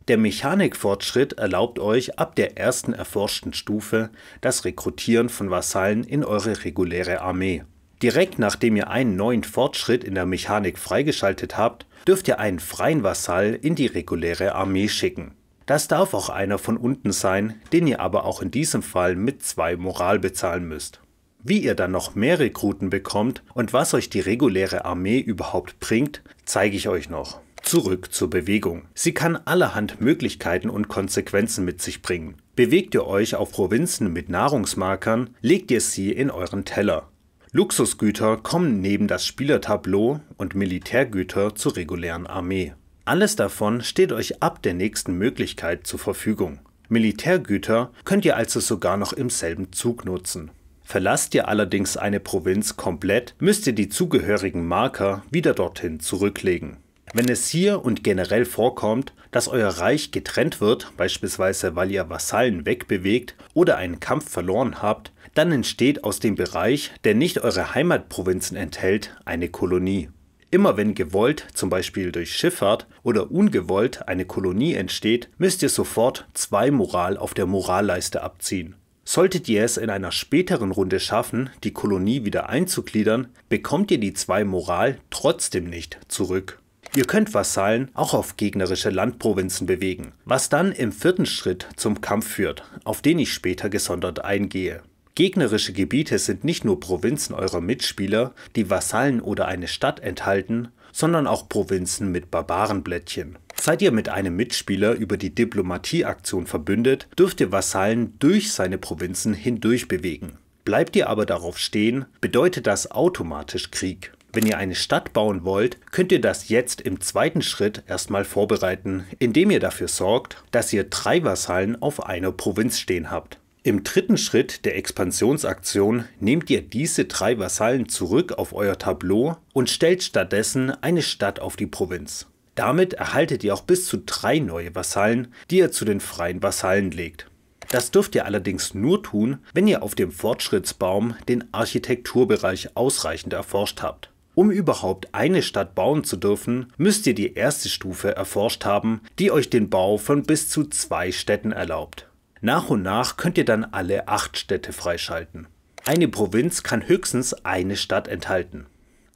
Der Mechanikfortschritt erlaubt euch ab der ersten erforschten Stufe das Rekrutieren von Vasallen in eure reguläre Armee. Direkt nachdem ihr einen neuen Fortschritt in der Mechanik freigeschaltet habt, dürft ihr einen freien Vasall in die reguläre Armee schicken. Das darf auch einer von unten sein, den ihr aber auch in diesem Fall mit 2 Moral bezahlen müsst. Wie ihr dann noch mehr Rekruten bekommt und was euch die reguläre Armee überhaupt bringt, zeige ich euch noch. Zurück zur Bewegung. Sie kann allerhand Möglichkeiten und Konsequenzen mit sich bringen. Bewegt ihr euch auf Provinzen mit Nahrungsmarkern, legt ihr sie in euren Teller. Luxusgüter kommen neben das Spielertableau und Militärgüter zur regulären Armee. Alles davon steht euch ab der nächsten Möglichkeit zur Verfügung. Militärgüter könnt ihr also sogar noch im selben Zug nutzen. Verlasst ihr allerdings eine Provinz komplett, müsst ihr die zugehörigen Marker wieder dorthin zurücklegen. Wenn es hier und generell vorkommt, dass euer Reich getrennt wird, beispielsweise weil ihr Vasallen wegbewegt oder einen Kampf verloren habt, dann entsteht aus dem Bereich, der nicht eure Heimatprovinzen enthält, eine Kolonie. Immer wenn gewollt, zum Beispiel durch Schifffahrt, oder ungewollt eine Kolonie entsteht, müsst ihr sofort 2 Moral auf der Moralleiste abziehen. Solltet ihr es in einer späteren Runde schaffen, die Kolonie wieder einzugliedern, bekommt ihr die 2 Moral trotzdem nicht zurück. Ihr könnt Vasallen auch auf gegnerische Landprovinzen bewegen, was dann im 4. Schritt zum Kampf führt, auf den ich später gesondert eingehe. Gegnerische Gebiete sind nicht nur Provinzen eurer Mitspieler, die Vasallen oder eine Stadt enthalten, sondern auch Provinzen mit Barbarenblättchen. Seid ihr mit einem Mitspieler über die Diplomatieaktion verbündet, dürft ihr Vasallen durch seine Provinzen hindurch bewegen. Bleibt ihr aber darauf stehen, bedeutet das automatisch Krieg. Wenn ihr eine Stadt bauen wollt, könnt ihr das jetzt im 2. Schritt erstmal vorbereiten, indem ihr dafür sorgt, dass ihr 3 Vasallen auf einer Provinz stehen habt. Im 3. Schritt der Expansionsaktion nehmt ihr diese 3 Vasallen zurück auf euer Tableau und stellt stattdessen eine Stadt auf die Provinz. Damit erhaltet ihr auch bis zu 3 neue Vasallen, die ihr zu den freien Vasallen legt. Das dürft ihr allerdings nur tun, wenn ihr auf dem Fortschrittsbaum den Architekturbereich ausreichend erforscht habt. Um überhaupt eine Stadt bauen zu dürfen, müsst ihr die erste Stufe erforscht haben, die euch den Bau von bis zu 2 Städten erlaubt. Nach und nach könnt ihr dann alle 8 Städte freischalten. Eine Provinz kann höchstens eine Stadt enthalten.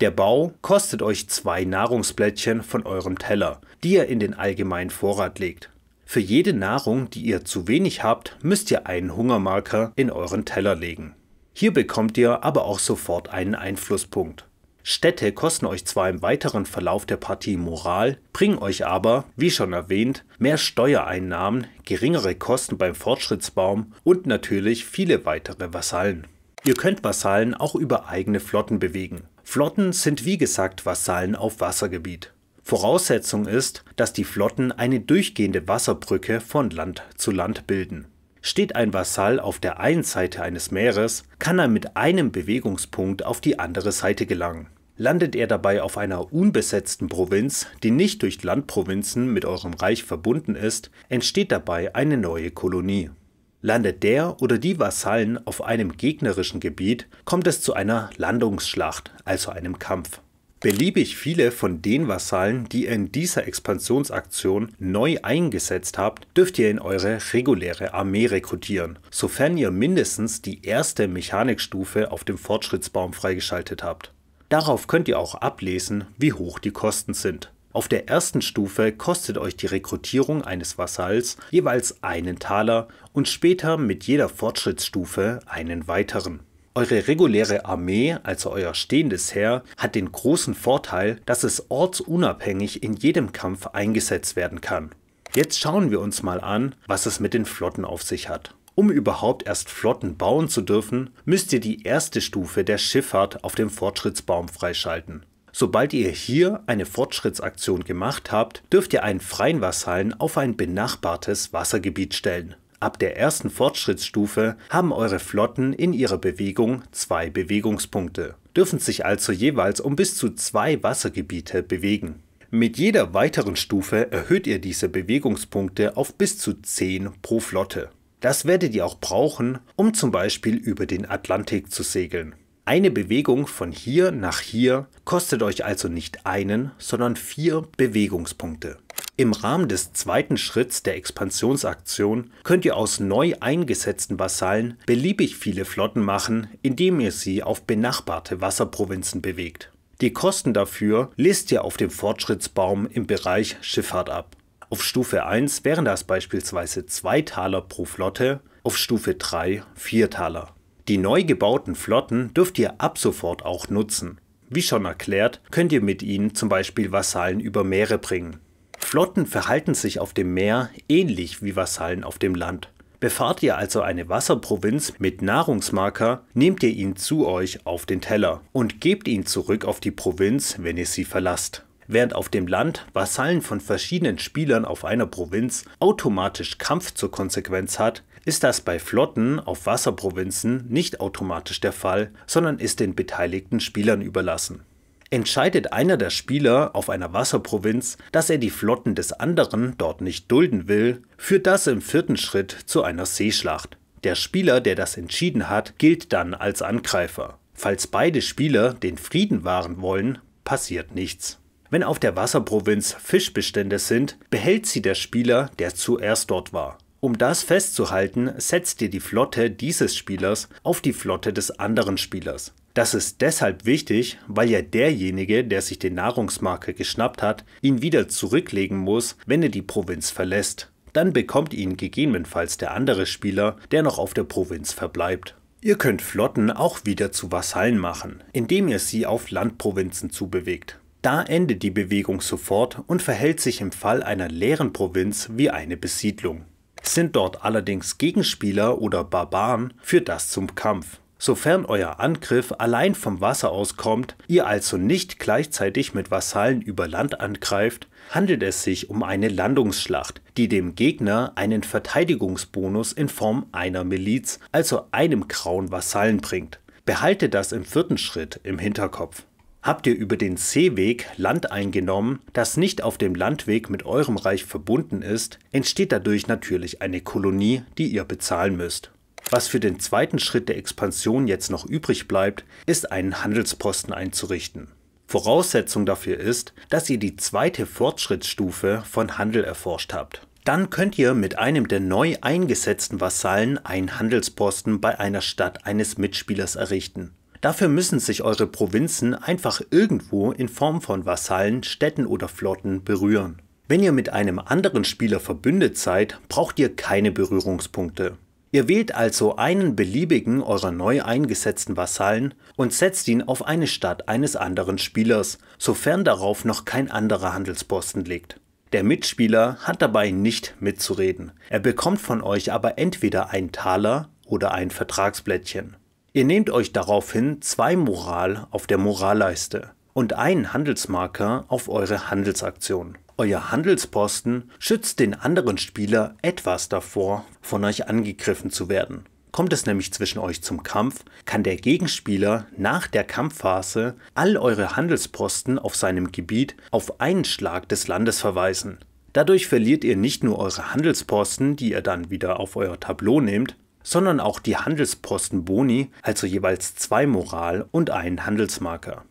Der Bau kostet euch 2 Nahrungsblättchen von eurem Teller, die ihr in den allgemeinen Vorrat legt. Für jede Nahrung, die ihr zu wenig habt, müsst ihr einen Hungermarker in euren Teller legen. Hier bekommt ihr aber auch sofort einen Einflusspunkt. Städte kosten euch zwar im weiteren Verlauf der Partie Moral, bringen euch aber, wie schon erwähnt, mehr Steuereinnahmen, geringere Kosten beim Fortschrittsbaum und natürlich viele weitere Vasallen. Ihr könnt Vasallen auch über eigene Flotten bewegen. Flotten sind wie gesagt Vasallen auf Wassergebiet. Voraussetzung ist, dass die Flotten eine durchgehende Wasserbrücke von Land zu Land bilden. Steht ein Vasall auf der einen Seite eines Meeres, kann er mit einem Bewegungspunkt auf die andere Seite gelangen. Landet er dabei auf einer unbesetzten Provinz, die nicht durch Landprovinzen mit eurem Reich verbunden ist, entsteht dabei eine neue Kolonie. Landet der oder die Vasallen auf einem gegnerischen Gebiet, kommt es zu einer Landungsschlacht, also einem Kampf. Beliebig viele von den Vasallen, die ihr in dieser Expansionsaktion neu eingesetzt habt, dürft ihr in eure reguläre Armee rekrutieren, sofern ihr mindestens die erste Mechanikstufe auf dem Fortschrittsbaum freigeschaltet habt. Darauf könnt ihr auch ablesen, wie hoch die Kosten sind. Auf der ersten Stufe kostet euch die Rekrutierung eines Vasalls jeweils einen Taler und später mit jeder Fortschrittsstufe einen weiteren. Eure reguläre Armee, also euer stehendes Heer, hat den großen Vorteil, dass es ortsunabhängig in jedem Kampf eingesetzt werden kann. Jetzt schauen wir uns mal an, was es mit den Flotten auf sich hat. Um überhaupt erst Flotten bauen zu dürfen, müsst ihr die erste Stufe der Schifffahrt auf dem Fortschrittsbaum freischalten. Sobald ihr hier eine Fortschrittsaktion gemacht habt, dürft ihr einen freien Vasallen auf ein benachbartes Wassergebiet stellen. Ab der ersten Fortschrittsstufe haben eure Flotten in ihrer Bewegung 2 Bewegungspunkte, dürfen sich also jeweils um bis zu 2 Wassergebiete bewegen. Mit jeder weiteren Stufe erhöht ihr diese Bewegungspunkte auf bis zu 10 pro Flotte. Das werdet ihr auch brauchen, um zum Beispiel über den Atlantik zu segeln. Eine Bewegung von hier nach hier kostet euch also nicht einen, sondern 4 Bewegungspunkte. Im Rahmen des zweiten Schritts der Expansionsaktion könnt ihr aus neu eingesetzten Vasallen beliebig viele Flotten machen, indem ihr sie auf benachbarte Wasserprovinzen bewegt. Die Kosten dafür lest ihr auf dem Fortschrittsbaum im Bereich Schifffahrt ab. Auf Stufe 1 wären das beispielsweise 2 Taler pro Flotte, auf Stufe 3 4 Taler. Die neu gebauten Flotten dürft ihr ab sofort auch nutzen. Wie schon erklärt, könnt ihr mit ihnen zum Beispiel Vasallen über Meere bringen. Flotten verhalten sich auf dem Meer ähnlich wie Vasallen auf dem Land. Befahrt ihr also eine Wasserprovinz mit Nahrungsmarker, nehmt ihr ihn zu euch auf den Teller und gebt ihn zurück auf die Provinz, wenn ihr sie verlasst. Während auf dem Land Vasallen von verschiedenen Spielern auf einer Provinz automatisch Kampf zur Konsequenz hat, ist das bei Flotten auf Wasserprovinzen nicht automatisch der Fall, sondern ist den beteiligten Spielern überlassen. Entscheidet einer der Spieler auf einer Wasserprovinz, dass er die Flotten des anderen dort nicht dulden will, führt das im 4. Schritt zu einer Seeschlacht. Der Spieler, der das entschieden hat, gilt dann als Angreifer. Falls beide Spieler den Frieden wahren wollen, passiert nichts. Wenn auf der Wasserprovinz Fischbestände sind, behält sie der Spieler, der zuerst dort war. Um das festzuhalten, setzt ihr die Flotte dieses Spielers auf die Flotte des anderen Spielers. Das ist deshalb wichtig, weil ja derjenige, der sich den Nahrungsmarker geschnappt hat, ihn wieder zurücklegen muss, wenn er die Provinz verlässt. Dann bekommt ihn gegebenenfalls der andere Spieler, der noch auf der Provinz verbleibt. Ihr könnt Flotten auch wieder zu Vasallen machen, indem ihr sie auf Landprovinzen zubewegt. Da endet die Bewegung sofort und verhält sich im Fall einer leeren Provinz wie eine Besiedlung. Sind dort allerdings Gegenspieler oder Barbaren, führt das zum Kampf. Sofern euer Angriff allein vom Wasser auskommt, ihr also nicht gleichzeitig mit Vasallen über Land angreift, handelt es sich um eine Landungsschlacht, die dem Gegner einen Verteidigungsbonus in Form einer Miliz, also einem grauen Vasallen bringt. Behaltet das im 4. Schritt im Hinterkopf. Habt ihr über den Seeweg Land eingenommen, das nicht auf dem Landweg mit eurem Reich verbunden ist, entsteht dadurch natürlich eine Kolonie, die ihr bezahlen müsst. Was für den zweiten Schritt der Expansion jetzt noch übrig bleibt, ist einen Handelsposten einzurichten. Voraussetzung dafür ist, dass ihr die zweite Fortschrittsstufe von Handel erforscht habt. Dann könnt ihr mit einem der neu eingesetzten Vasallen einen Handelsposten bei einer Stadt eines Mitspielers errichten. Dafür müssen sich eure Provinzen einfach irgendwo in Form von Vasallen, Städten oder Flotten berühren. Wenn ihr mit einem anderen Spieler verbündet seid, braucht ihr keine Berührungspunkte. Ihr wählt also einen beliebigen eurer neu eingesetzten Vasallen und setzt ihn auf eine Stadt eines anderen Spielers, sofern darauf noch kein anderer Handelsposten liegt. Der Mitspieler hat dabei nicht mitzureden. Er bekommt von euch aber entweder einen Taler oder ein Vertragsblättchen. Ihr nehmt euch daraufhin 2 Moral auf der Moralleiste und einen Handelsmarker auf eure Handelsaktion. Euer Handelsposten schützt den anderen Spieler etwas davor, von euch angegriffen zu werden. Kommt es nämlich zwischen euch zum Kampf, kann der Gegenspieler nach der Kampfphase all eure Handelsposten auf seinem Gebiet auf einen Schlag des Landes verweisen. Dadurch verliert ihr nicht nur eure Handelsposten, die ihr dann wieder auf euer Tableau nehmt, sondern auch die Handelsposten-Boni, also jeweils 2 Moral und einen Handelsmarker.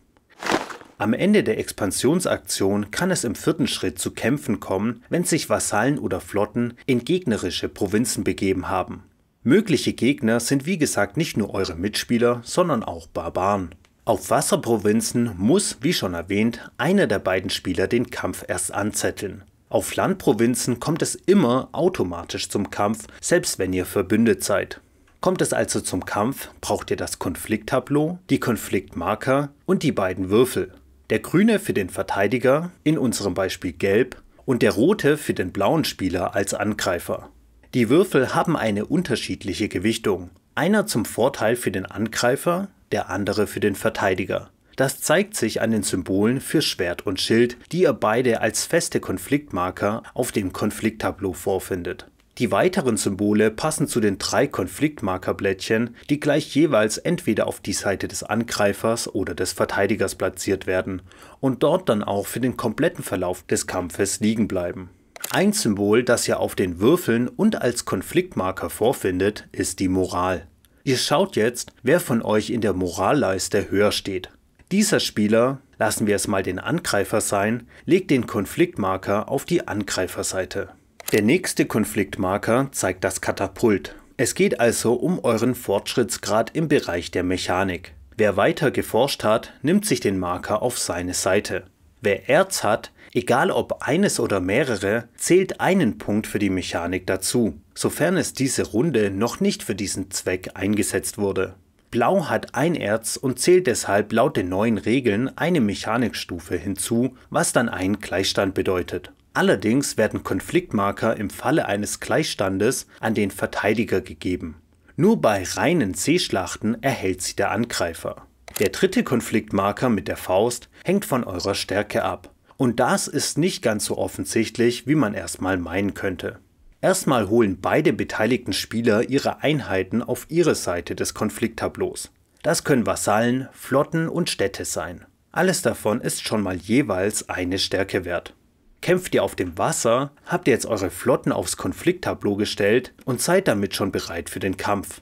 Am Ende der Expansionsaktion kann es im 4. Schritt zu Kämpfen kommen, wenn sich Vasallen oder Flotten in gegnerische Provinzen begeben haben. Mögliche Gegner sind wie gesagt nicht nur eure Mitspieler, sondern auch Barbaren. Auf Wasserprovinzen muss, wie schon erwähnt, einer der beiden Spieler den Kampf erst anzetteln. Auf Landprovinzen kommt es immer automatisch zum Kampf, selbst wenn ihr verbündet seid. Kommt es also zum Kampf, braucht ihr das Konflikttableau, die Konfliktmarker und die beiden Würfel. Der grüne für den Verteidiger, in unserem Beispiel gelb, und der rote für den blauen Spieler als Angreifer. Die Würfel haben eine unterschiedliche Gewichtung. Einer zum Vorteil für den Angreifer, der andere für den Verteidiger. Das zeigt sich an den Symbolen für Schwert und Schild, die ihr beide als feste Konfliktmarker auf dem Konflikttableau vorfindet. Die weiteren Symbole passen zu den 3 Konfliktmarkerblättchen, die gleich jeweils entweder auf die Seite des Angreifers oder des Verteidigers platziert werden und dort dann auch für den kompletten Verlauf des Kampfes liegen bleiben. Ein Symbol, das ihr auf den Würfeln und als Konfliktmarker vorfindet, ist die Moral. Ihr schaut jetzt, wer von euch in der Moralleiste höher steht. Dieser Spieler, lassen wir es mal den Angreifer sein, legt den Konfliktmarker auf die Angreiferseite. Der nächste Konfliktmarker zeigt das Katapult. Es geht also um euren Fortschrittsgrad im Bereich der Mechanik. Wer weiter geforscht hat, nimmt sich den Marker auf seine Seite. Wer Erz hat, egal ob eines oder mehrere, zählt einen Punkt für die Mechanik dazu, sofern es diese Runde noch nicht für diesen Zweck eingesetzt wurde. Blau hat ein Erz und zählt deshalb laut den neuen Regeln eine Mechanikstufe hinzu, was dann einen Gleichstand bedeutet. Allerdings werden Konfliktmarker im Falle eines Gleichstandes an den Verteidiger gegeben. Nur bei reinen Seeschlachten erhält sie der Angreifer. Der dritte Konfliktmarker mit der Faust hängt von eurer Stärke ab. Und das ist nicht ganz so offensichtlich, wie man erstmal meinen könnte. Erstmal holen beide beteiligten Spieler ihre Einheiten auf ihre Seite des Konflikttableaus. Das können Vasallen, Flotten und Städte sein. Alles davon ist schon mal jeweils eine Stärke wert. Kämpft ihr auf dem Wasser, habt ihr jetzt eure Flotten aufs Konflikttableau gestellt und seid damit schon bereit für den Kampf.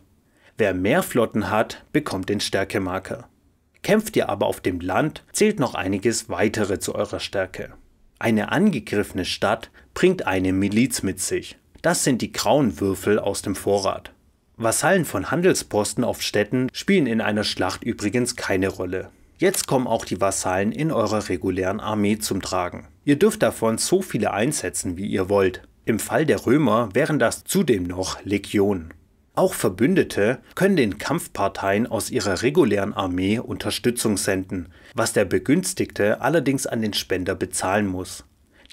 Wer mehr Flotten hat, bekommt den Stärkemarker. Kämpft ihr aber auf dem Land, zählt noch einiges weitere zu eurer Stärke. Eine angegriffene Stadt bringt eine Miliz mit sich. Das sind die grauen Würfel aus dem Vorrat. Vasallen von Handelsposten auf Städten spielen in einer Schlacht übrigens keine Rolle. Jetzt kommen auch die Vasallen in eurer regulären Armee zum Tragen. Ihr dürft davon so viele einsetzen, wie ihr wollt. Im Fall der Römer wären das zudem noch Legionen. Auch Verbündete können den Kampfparteien aus ihrer regulären Armee Unterstützung senden, was der Begünstigte allerdings an den Spender bezahlen muss.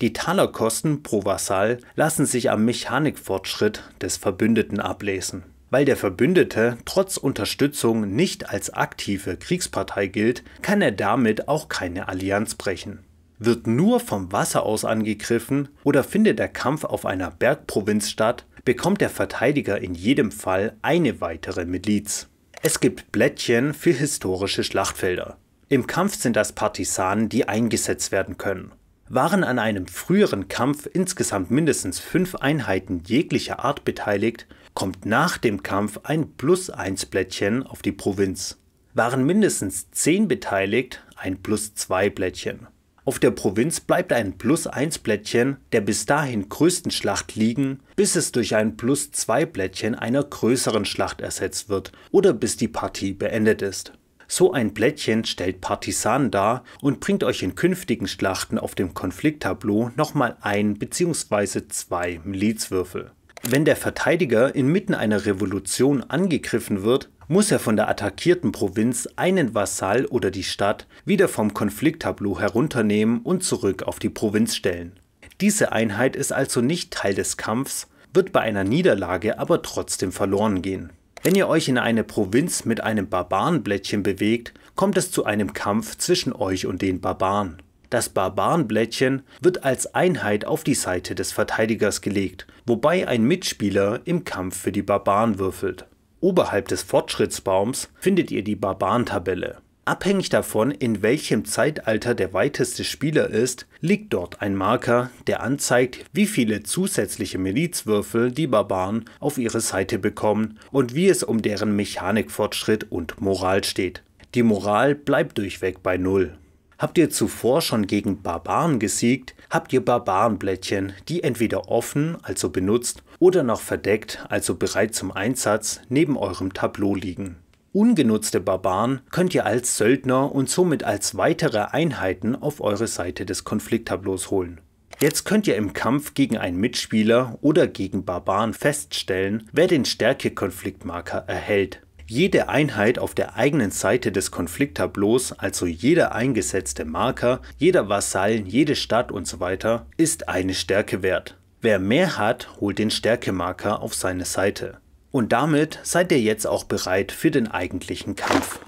Die Talerkosten pro Vasall lassen sich am Mechanikfortschritt des Verbündeten ablesen. Weil der Verbündete trotz Unterstützung nicht als aktive Kriegspartei gilt, kann er damit auch keine Allianz brechen. Wird nur vom Wasser aus angegriffen oder findet der Kampf auf einer Bergprovinz statt, bekommt der Verteidiger in jedem Fall eine weitere Miliz. Es gibt Blättchen für historische Schlachtfelder. Im Kampf sind das Partisanen, die eingesetzt werden können. Waren an einem früheren Kampf insgesamt mindestens 5 Einheiten jeglicher Art beteiligt, kommt nach dem Kampf ein +1 Blättchen auf die Provinz. Waren mindestens 10 beteiligt, ein +2 Blättchen. Auf der Provinz bleibt ein +1 Blättchen der bis dahin größten Schlacht liegen, bis es durch ein +2 Blättchen einer größeren Schlacht ersetzt wird oder bis die Partie beendet ist. So ein Blättchen stellt Partisanen dar und bringt euch in künftigen Schlachten auf dem Konflikttableau nochmal 1 bzw. 2 Milizwürfel. Wenn der Verteidiger inmitten einer Revolution angegriffen wird, muss er von der attackierten Provinz einen Vasall oder die Stadt wieder vom Konflikttableau herunternehmen und zurück auf die Provinz stellen. Diese Einheit ist also nicht Teil des Kampfs, wird bei einer Niederlage aber trotzdem verloren gehen. Wenn ihr euch in eine Provinz mit einem Barbarenblättchen bewegt, kommt es zu einem Kampf zwischen euch und den Barbaren. Das Barbarenblättchen wird als Einheit auf die Seite des Verteidigers gelegt, wobei ein Mitspieler im Kampf für die Barbaren würfelt. Oberhalb des Fortschrittsbaums findet ihr die Barbarentabelle. Abhängig davon, in welchem Zeitalter der weiteste Spieler ist, liegt dort ein Marker, der anzeigt, wie viele zusätzliche Milizwürfel die Barbaren auf ihre Seite bekommen und wie es um deren Mechanikfortschritt und Moral steht. Die Moral bleibt durchweg bei 0. Habt ihr zuvor schon gegen Barbaren gesiegt, habt ihr Barbarenblättchen, die entweder offen, also benutzt, oder noch verdeckt, also bereit zum Einsatz, neben eurem Tableau liegen. Ungenutzte Barbaren könnt ihr als Söldner und somit als weitere Einheiten auf eure Seite des Konflikttableaus holen. Jetzt könnt ihr im Kampf gegen einen Mitspieler oder gegen Barbaren feststellen, wer den Stärke-Konfliktmarker erhält. Jede Einheit auf der eigenen Seite des Konflikttableaus, also jeder eingesetzte Marker, jeder Vasall, jede Stadt usw. ist eine Stärke wert. Wer mehr hat, holt den Stärkemarker auf seine Seite. Und damit seid ihr jetzt auch bereit für den eigentlichen Kampf.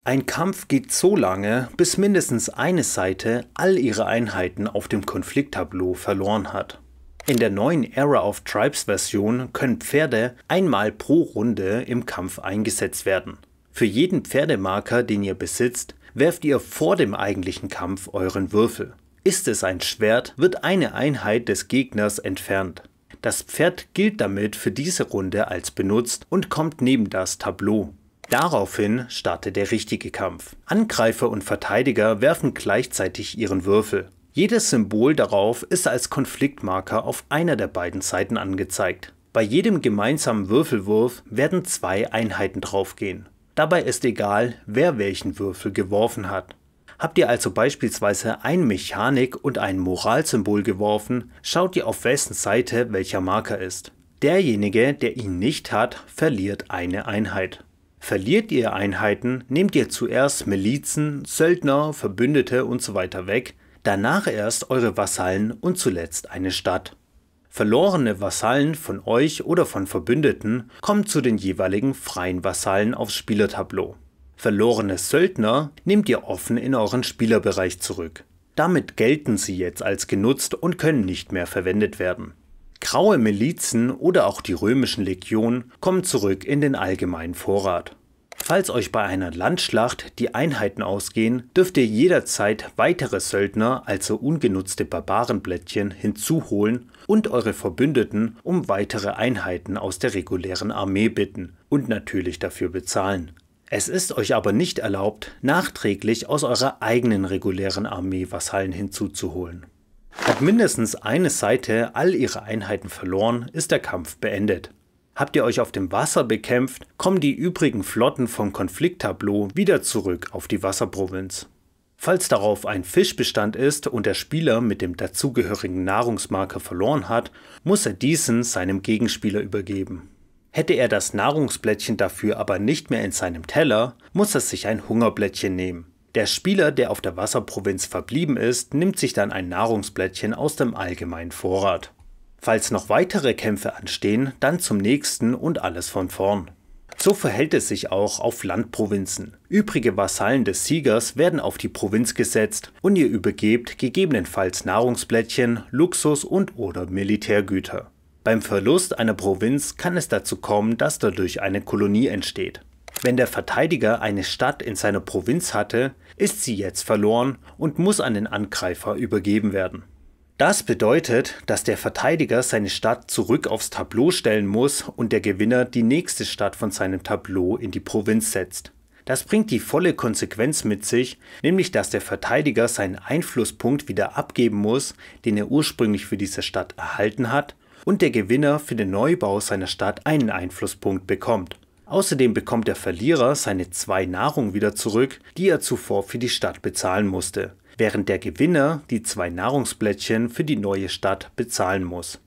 Ein Kampf geht so lange, bis mindestens eine Seite all ihre Einheiten auf dem Konflikttableau verloren hat. In der neuen Era of Tribes Version können Pferde einmal pro Runde im Kampf eingesetzt werden. Für jeden Pferdemarker, den ihr besitzt, werft ihr vor dem eigentlichen Kampf euren Würfel. Ist es ein Schwert, wird eine Einheit des Gegners entfernt. Das Pferd gilt damit für diese Runde als benutzt und kommt neben das Tableau. Daraufhin startet der richtige Kampf. Angreifer und Verteidiger werfen gleichzeitig ihren Würfel. Jedes Symbol darauf ist als Konfliktmarker auf einer der beiden Seiten angezeigt. Bei jedem gemeinsamen Würfelwurf werden 2 Einheiten draufgehen. Dabei ist egal, wer welchen Würfel geworfen hat. Habt ihr also beispielsweise ein Mechanik- und ein Moralsymbol geworfen, schaut ihr auf wessen Seite welcher Marker ist. Derjenige, der ihn nicht hat, verliert eine Einheit. Verliert ihr Einheiten, nehmt ihr zuerst Milizen, Söldner, Verbündete usw. weg, danach erst eure Vasallen und zuletzt eine Stadt. Verlorene Vasallen von euch oder von Verbündeten kommen zu den jeweiligen freien Vasallen aufs Spielertableau. Verlorene Söldner nehmt ihr offen in euren Spielerbereich zurück. Damit gelten sie jetzt als genutzt und können nicht mehr verwendet werden. Graue Milizen oder auch die römischen Legionen kommen zurück in den allgemeinen Vorrat. Falls euch bei einer Landschlacht die Einheiten ausgehen, dürft ihr jederzeit weitere Söldner, also ungenutzte Barbarenblättchen, hinzuholen und eure Verbündeten um weitere Einheiten aus der regulären Armee bitten und natürlich dafür bezahlen. Es ist euch aber nicht erlaubt, nachträglich aus eurer eigenen regulären Armee Vasallen hinzuzuholen. Hat mindestens eine Seite all ihre Einheiten verloren, ist der Kampf beendet. Habt ihr euch auf dem Wasser bekämpft, kommen die übrigen Flotten vom Konflikttableau wieder zurück auf die Wasserprovinz. Falls darauf ein Fischbestand ist und der Spieler mit dem dazugehörigen Nahrungsmarker verloren hat, muss er diesen seinem Gegenspieler übergeben. Hätte er das Nahrungsblättchen dafür aber nicht mehr in seinem Teller, muss er sich ein Hungerblättchen nehmen. Der Spieler, der auf der Wasserprovinz verblieben ist, nimmt sich dann ein Nahrungsblättchen aus dem allgemeinen Vorrat. Falls noch weitere Kämpfe anstehen, dann zum nächsten und alles von vorn. So verhält es sich auch auf Landprovinzen. Übrige Vasallen des Siegers werden auf die Provinz gesetzt und ihr übergebt gegebenenfalls Nahrungsblättchen, Luxus und/oder Militärgüter. Beim Verlust einer Provinz kann es dazu kommen, dass dadurch eine Kolonie entsteht. Wenn der Verteidiger eine Stadt in seiner Provinz hatte, ist sie jetzt verloren und muss an den Angreifer übergeben werden. Das bedeutet, dass der Verteidiger seine Stadt zurück aufs Tableau stellen muss und der Gewinner die nächste Stadt von seinem Tableau in die Provinz setzt. Das bringt die volle Konsequenz mit sich, nämlich dass der Verteidiger seinen Einflusspunkt wieder abgeben muss, den er ursprünglich für diese Stadt erhalten hat, und der Gewinner für den Neubau seiner Stadt einen Einflusspunkt bekommt. Außerdem bekommt der Verlierer seine 2 Nahrung wieder zurück, die er zuvor für die Stadt bezahlen musste, während der Gewinner die 2 Nahrungsblättchen für die neue Stadt bezahlen muss.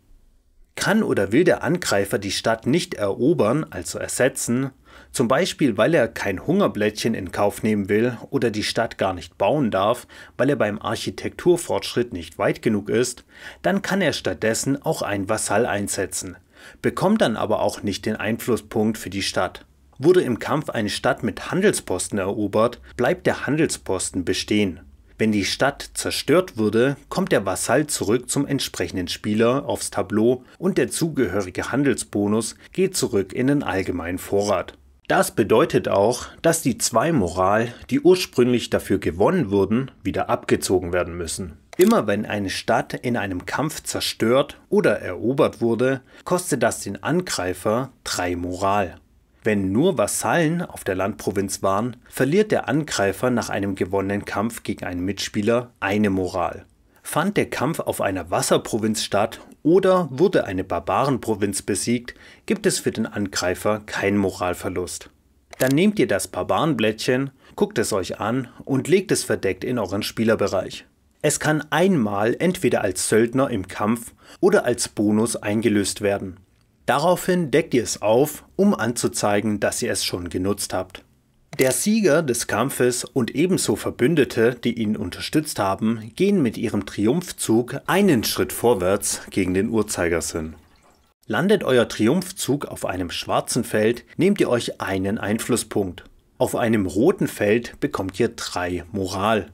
Kann oder will der Angreifer die Stadt nicht erobern, also ersetzen, zum Beispiel weil er kein Hungerblättchen in Kauf nehmen will oder die Stadt gar nicht bauen darf, weil er beim Architekturfortschritt nicht weit genug ist, dann kann er stattdessen auch einen Vasall einsetzen, bekommt dann aber auch nicht den Einflusspunkt für die Stadt. Wurde im Kampf eine Stadt mit Handelsposten erobert, bleibt der Handelsposten bestehen. Wenn die Stadt zerstört wurde, kommt der Vasall zurück zum entsprechenden Spieler aufs Tableau und der zugehörige Handelsbonus geht zurück in den allgemeinen Vorrat. Das bedeutet auch, dass die 2 Moral, die ursprünglich dafür gewonnen wurden, wieder abgezogen werden müssen. Immer wenn eine Stadt in einem Kampf zerstört oder erobert wurde, kostet das den Angreifer 3 Moral. Wenn nur Vasallen auf der Landprovinz waren, verliert der Angreifer nach einem gewonnenen Kampf gegen einen Mitspieler eine Moral. Fand der Kampf auf einer Wasserprovinz statt oder wurde eine Barbarenprovinz besiegt, gibt es für den Angreifer keinen Moralverlust. Dann nehmt ihr das Barbarenblättchen, guckt es euch an und legt es verdeckt in euren Spielerbereich. Es kann einmal entweder als Söldner im Kampf oder als Bonus eingelöst werden. Daraufhin deckt ihr es auf, um anzuzeigen, dass ihr es schon genutzt habt. Der Sieger des Kampfes und ebenso Verbündete, die ihn unterstützt haben, gehen mit ihrem Triumphzug einen Schritt vorwärts gegen den Uhrzeigersinn. Landet euer Triumphzug auf einem schwarzen Feld, nehmt ihr euch einen Einflusspunkt. Auf einem roten Feld bekommt ihr 3 Moral.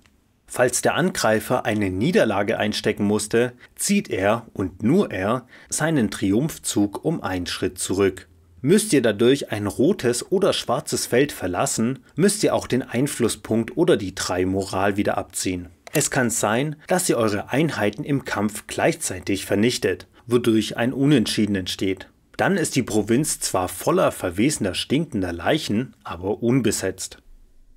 Falls der Angreifer eine Niederlage einstecken musste, zieht er und nur er seinen Triumphzug um einen Schritt zurück. Müsst ihr dadurch ein rotes oder schwarzes Feld verlassen, müsst ihr auch den Einflusspunkt oder die 3 Moral wieder abziehen. Es kann sein, dass ihr eure Einheiten im Kampf gleichzeitig vernichtet, wodurch ein Unentschieden entsteht. Dann ist die Provinz zwar voller verwesender, stinkender Leichen, aber unbesetzt.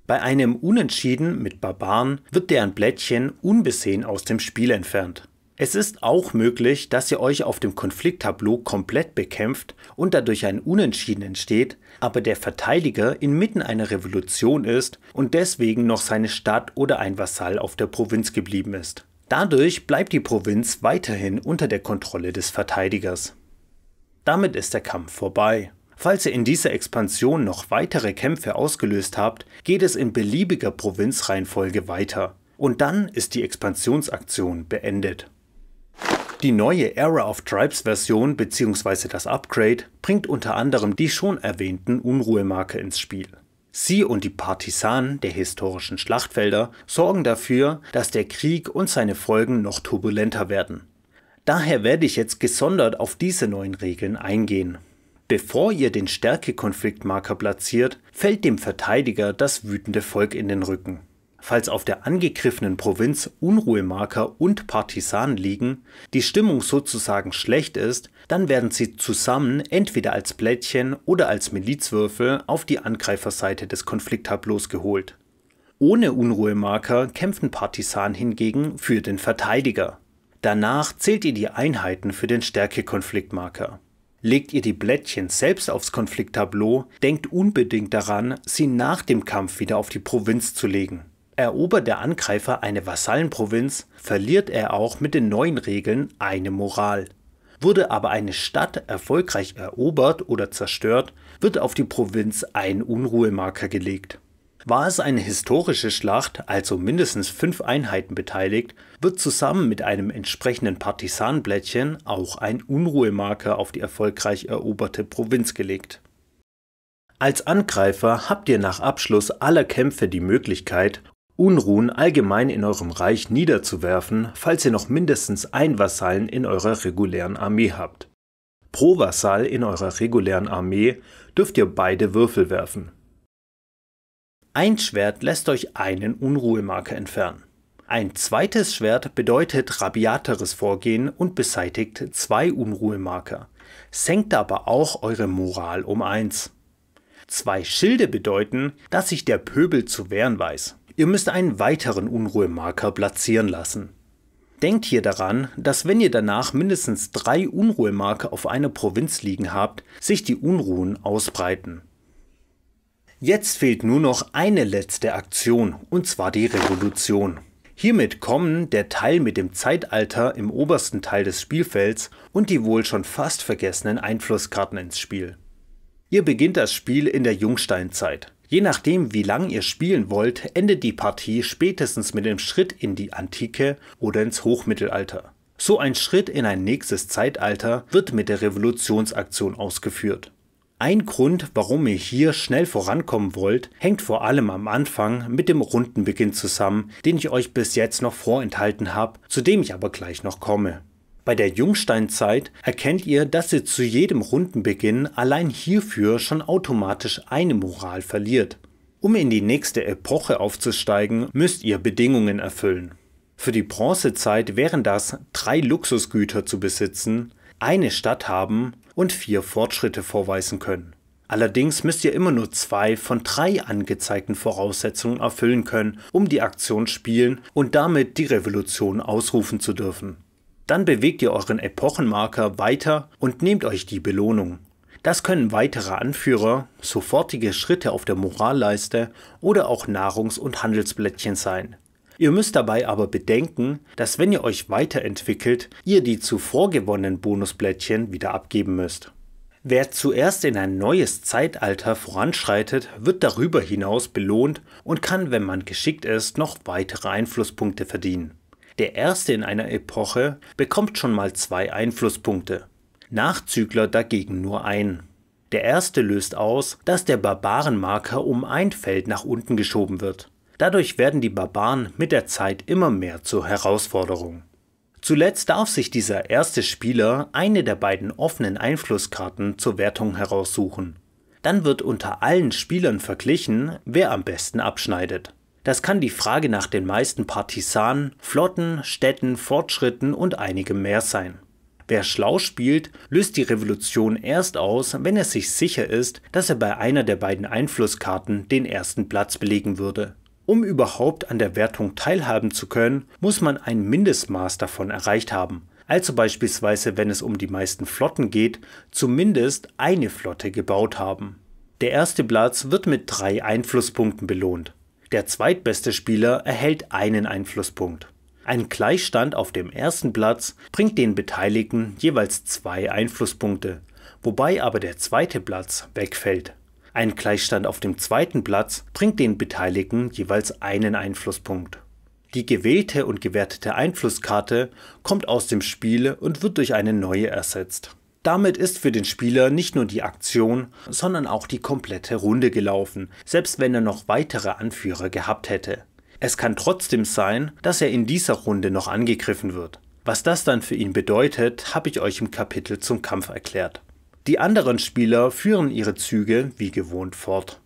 Bei einem Unentschieden mit Barbaren wird deren Blättchen unbesehen aus dem Spiel entfernt. Es ist auch möglich, dass ihr euch auf dem Konflikttableau komplett bekämpft und dadurch ein Unentschieden entsteht, aber der Verteidiger inmitten einer Revolution ist und deswegen noch seine Stadt oder ein Vasall auf der Provinz geblieben ist. Dadurch bleibt die Provinz weiterhin unter der Kontrolle des Verteidigers. Damit ist der Kampf vorbei. Falls ihr in dieser Expansion noch weitere Kämpfe ausgelöst habt, geht es in beliebiger Provinzreihenfolge weiter. Und dann ist die Expansionsaktion beendet. Die neue Era of Tribes Version bzw. das Upgrade bringt unter anderem die schon erwähnten Unruhemarker ins Spiel. Sie und die Partisanen der historischen Schlachtfelder sorgen dafür, dass der Krieg und seine Folgen noch turbulenter werden. Daher werde ich jetzt gesondert auf diese neuen Regeln eingehen. Bevor ihr den Stärke-Konfliktmarker platziert, fällt dem Verteidiger das wütende Volk in den Rücken. Falls auf der angegriffenen Provinz Unruhemarker und Partisanen liegen, die Stimmung sozusagen schlecht ist, dann werden sie zusammen entweder als Blättchen oder als Milizwürfel auf die Angreiferseite des Konflikttableaus geholt. Ohne Unruhemarker kämpfen Partisanen hingegen für den Verteidiger. Danach zählt ihr die Einheiten für den Stärke-Konfliktmarker. Legt ihr die Blättchen selbst aufs Konflikttableau, denkt unbedingt daran, sie nach dem Kampf wieder auf die Provinz zu legen. Erobert der Angreifer eine Vasallenprovinz, verliert er auch mit den neuen Regeln eine Moral. Wurde aber eine Stadt erfolgreich erobert oder zerstört, wird auf die Provinz ein Unruhemarker gelegt. War es eine historische Schlacht, also mindestens 5 Einheiten beteiligt, wird zusammen mit einem entsprechenden Partisanenblättchen auch ein Unruhemarker auf die erfolgreich eroberte Provinz gelegt. Als Angreifer habt ihr nach Abschluss aller Kämpfe die Möglichkeit, Unruhen allgemein in eurem Reich niederzuwerfen, falls ihr noch mindestens einen Vasallen in eurer regulären Armee habt. Pro Vasall in eurer regulären Armee dürft ihr beide Würfel werfen. Ein Schwert lässt euch einen Unruhemarker entfernen. Ein zweites Schwert bedeutet rabiateres Vorgehen und beseitigt 2 Unruhemarker, senkt aber auch eure Moral um 1. 2 Schilde bedeuten, dass sich der Pöbel zu wehren weiß. Ihr müsst einen weiteren Unruhemarker platzieren lassen. Denkt hier daran, dass wenn ihr danach mindestens 3 Unruhemarker auf einer Provinz liegen habt, sich die Unruhen ausbreiten. Jetzt fehlt nur noch eine letzte Aktion, und zwar die Revolution. Hiermit kommen der Teil mit dem Zeitalter im obersten Teil des Spielfelds und die wohl schon fast vergessenen Einflusskarten ins Spiel. Ihr beginnt das Spiel in der Jungsteinzeit. Je nachdem, wie lang ihr spielen wollt, endet die Partie spätestens mit dem Schritt in die Antike oder ins Hochmittelalter. So ein Schritt in ein nächstes Zeitalter wird mit der Revolutionsaktion ausgeführt. Ein Grund, warum ihr hier schnell vorankommen wollt, hängt vor allem am Anfang mit dem Rundenbeginn zusammen, den ich euch bis jetzt noch vorenthalten habe, zu dem ich aber gleich noch komme. Bei der Jungsteinzeit erkennt ihr, dass ihr zu jedem Rundenbeginn allein hierfür schon automatisch eine Moral verliert. Um in die nächste Epoche aufzusteigen, müsst ihr Bedingungen erfüllen. Für die Bronzezeit wären das 3 Luxusgüter zu besitzen, eine Stadt haben und 4 Fortschritte vorweisen können. Allerdings müsst ihr immer nur 2 von 3 angezeigten Voraussetzungen erfüllen können, um die Aktion spielen und damit die Revolution ausrufen zu dürfen. Dann bewegt ihr euren Epochenmarker weiter und nehmt euch die Belohnung. Das können weitere Anführer, sofortige Schritte auf der Moralleiste oder auch Nahrungs- und Handelsblättchen sein. Ihr müsst dabei aber bedenken, dass wenn ihr euch weiterentwickelt, ihr die zuvor gewonnenen Bonusblättchen wieder abgeben müsst. Wer zuerst in ein neues Zeitalter voranschreitet, wird darüber hinaus belohnt und kann, wenn man geschickt ist, noch weitere Einflusspunkte verdienen. Der Erste in einer Epoche bekommt schon mal 2 Einflusspunkte, Nachzügler dagegen nur einen. Der Erste löst aus, dass der Barbarenmarker um ein Feld nach unten geschoben wird. Dadurch werden die Barbaren mit der Zeit immer mehr zur Herausforderung. Zuletzt darf sich dieser erste Spieler eine der beiden offenen Einflusskarten zur Wertung heraussuchen. Dann wird unter allen Spielern verglichen, wer am besten abschneidet. Das kann die Frage nach den meisten Partisanen, Flotten, Städten, Fortschritten und einigem mehr sein. Wer schlau spielt, löst die Revolution erst aus, wenn er sich sicher ist, dass er bei einer der beiden Einflusskarten den ersten Platz belegen würde. Um überhaupt an der Wertung teilhaben zu können, muss man ein Mindestmaß davon erreicht haben, also beispielsweise, wenn es um die meisten Flotten geht, zumindest eine Flotte gebaut haben. Der erste Platz wird mit 3 Einflusspunkten belohnt. Der zweitbeste Spieler erhält einen Einflusspunkt. Ein Gleichstand auf dem ersten Platz bringt den Beteiligten jeweils 2 Einflusspunkte, wobei aber der zweite Platz wegfällt. Ein Gleichstand auf dem zweiten Platz bringt den Beteiligten jeweils einen Einflusspunkt. Die gewählte und gewertete Einflusskarte kommt aus dem Spiel und wird durch eine neue ersetzt. Damit ist für den Spieler nicht nur die Aktion, sondern auch die komplette Runde gelaufen, selbst wenn er noch weitere Anführer gehabt hätte. Es kann trotzdem sein, dass er in dieser Runde noch angegriffen wird. Was das dann für ihn bedeutet, habe ich euch im Kapitel zum Kampf erklärt. Die anderen Spieler führen ihre Züge wie gewohnt fort.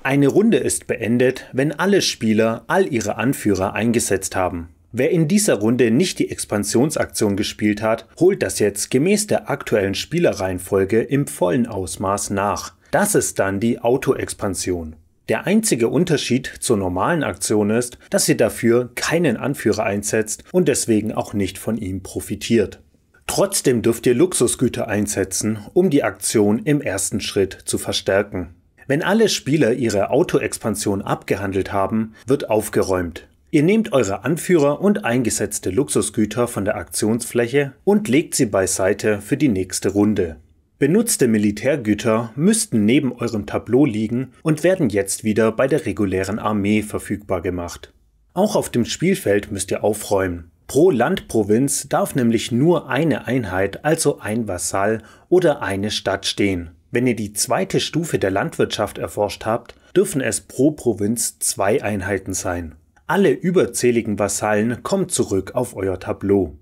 Eine Runde ist beendet, wenn alle Spieler all ihre Anführer eingesetzt haben. Wer in dieser Runde nicht die Expansionsaktion gespielt hat, holt das jetzt gemäß der aktuellen Spielerreihenfolge im vollen Ausmaß nach. Das ist dann die Auto-Expansion. Der einzige Unterschied zur normalen Aktion ist, dass ihr dafür keinen Anführer einsetzt und deswegen auch nicht von ihm profitiert. Trotzdem dürft ihr Luxusgüter einsetzen, um die Aktion im ersten Schritt zu verstärken. Wenn alle Spieler ihre Auto-Expansion abgehandelt haben, wird aufgeräumt. Ihr nehmt eure Anführer und eingesetzte Luxusgüter von der Aktionsfläche und legt sie beiseite für die nächste Runde. Benutzte Militärgüter müssten neben eurem Tableau liegen und werden jetzt wieder bei der regulären Armee verfügbar gemacht. Auch auf dem Spielfeld müsst ihr aufräumen. Pro Landprovinz darf nämlich nur eine Einheit, also ein Vasall oder eine Stadt stehen. Wenn ihr die zweite Stufe der Landwirtschaft erforscht habt, dürfen es pro Provinz 2 Einheiten sein. Alle überzähligen Vasallen kommen zurück auf euer Tableau.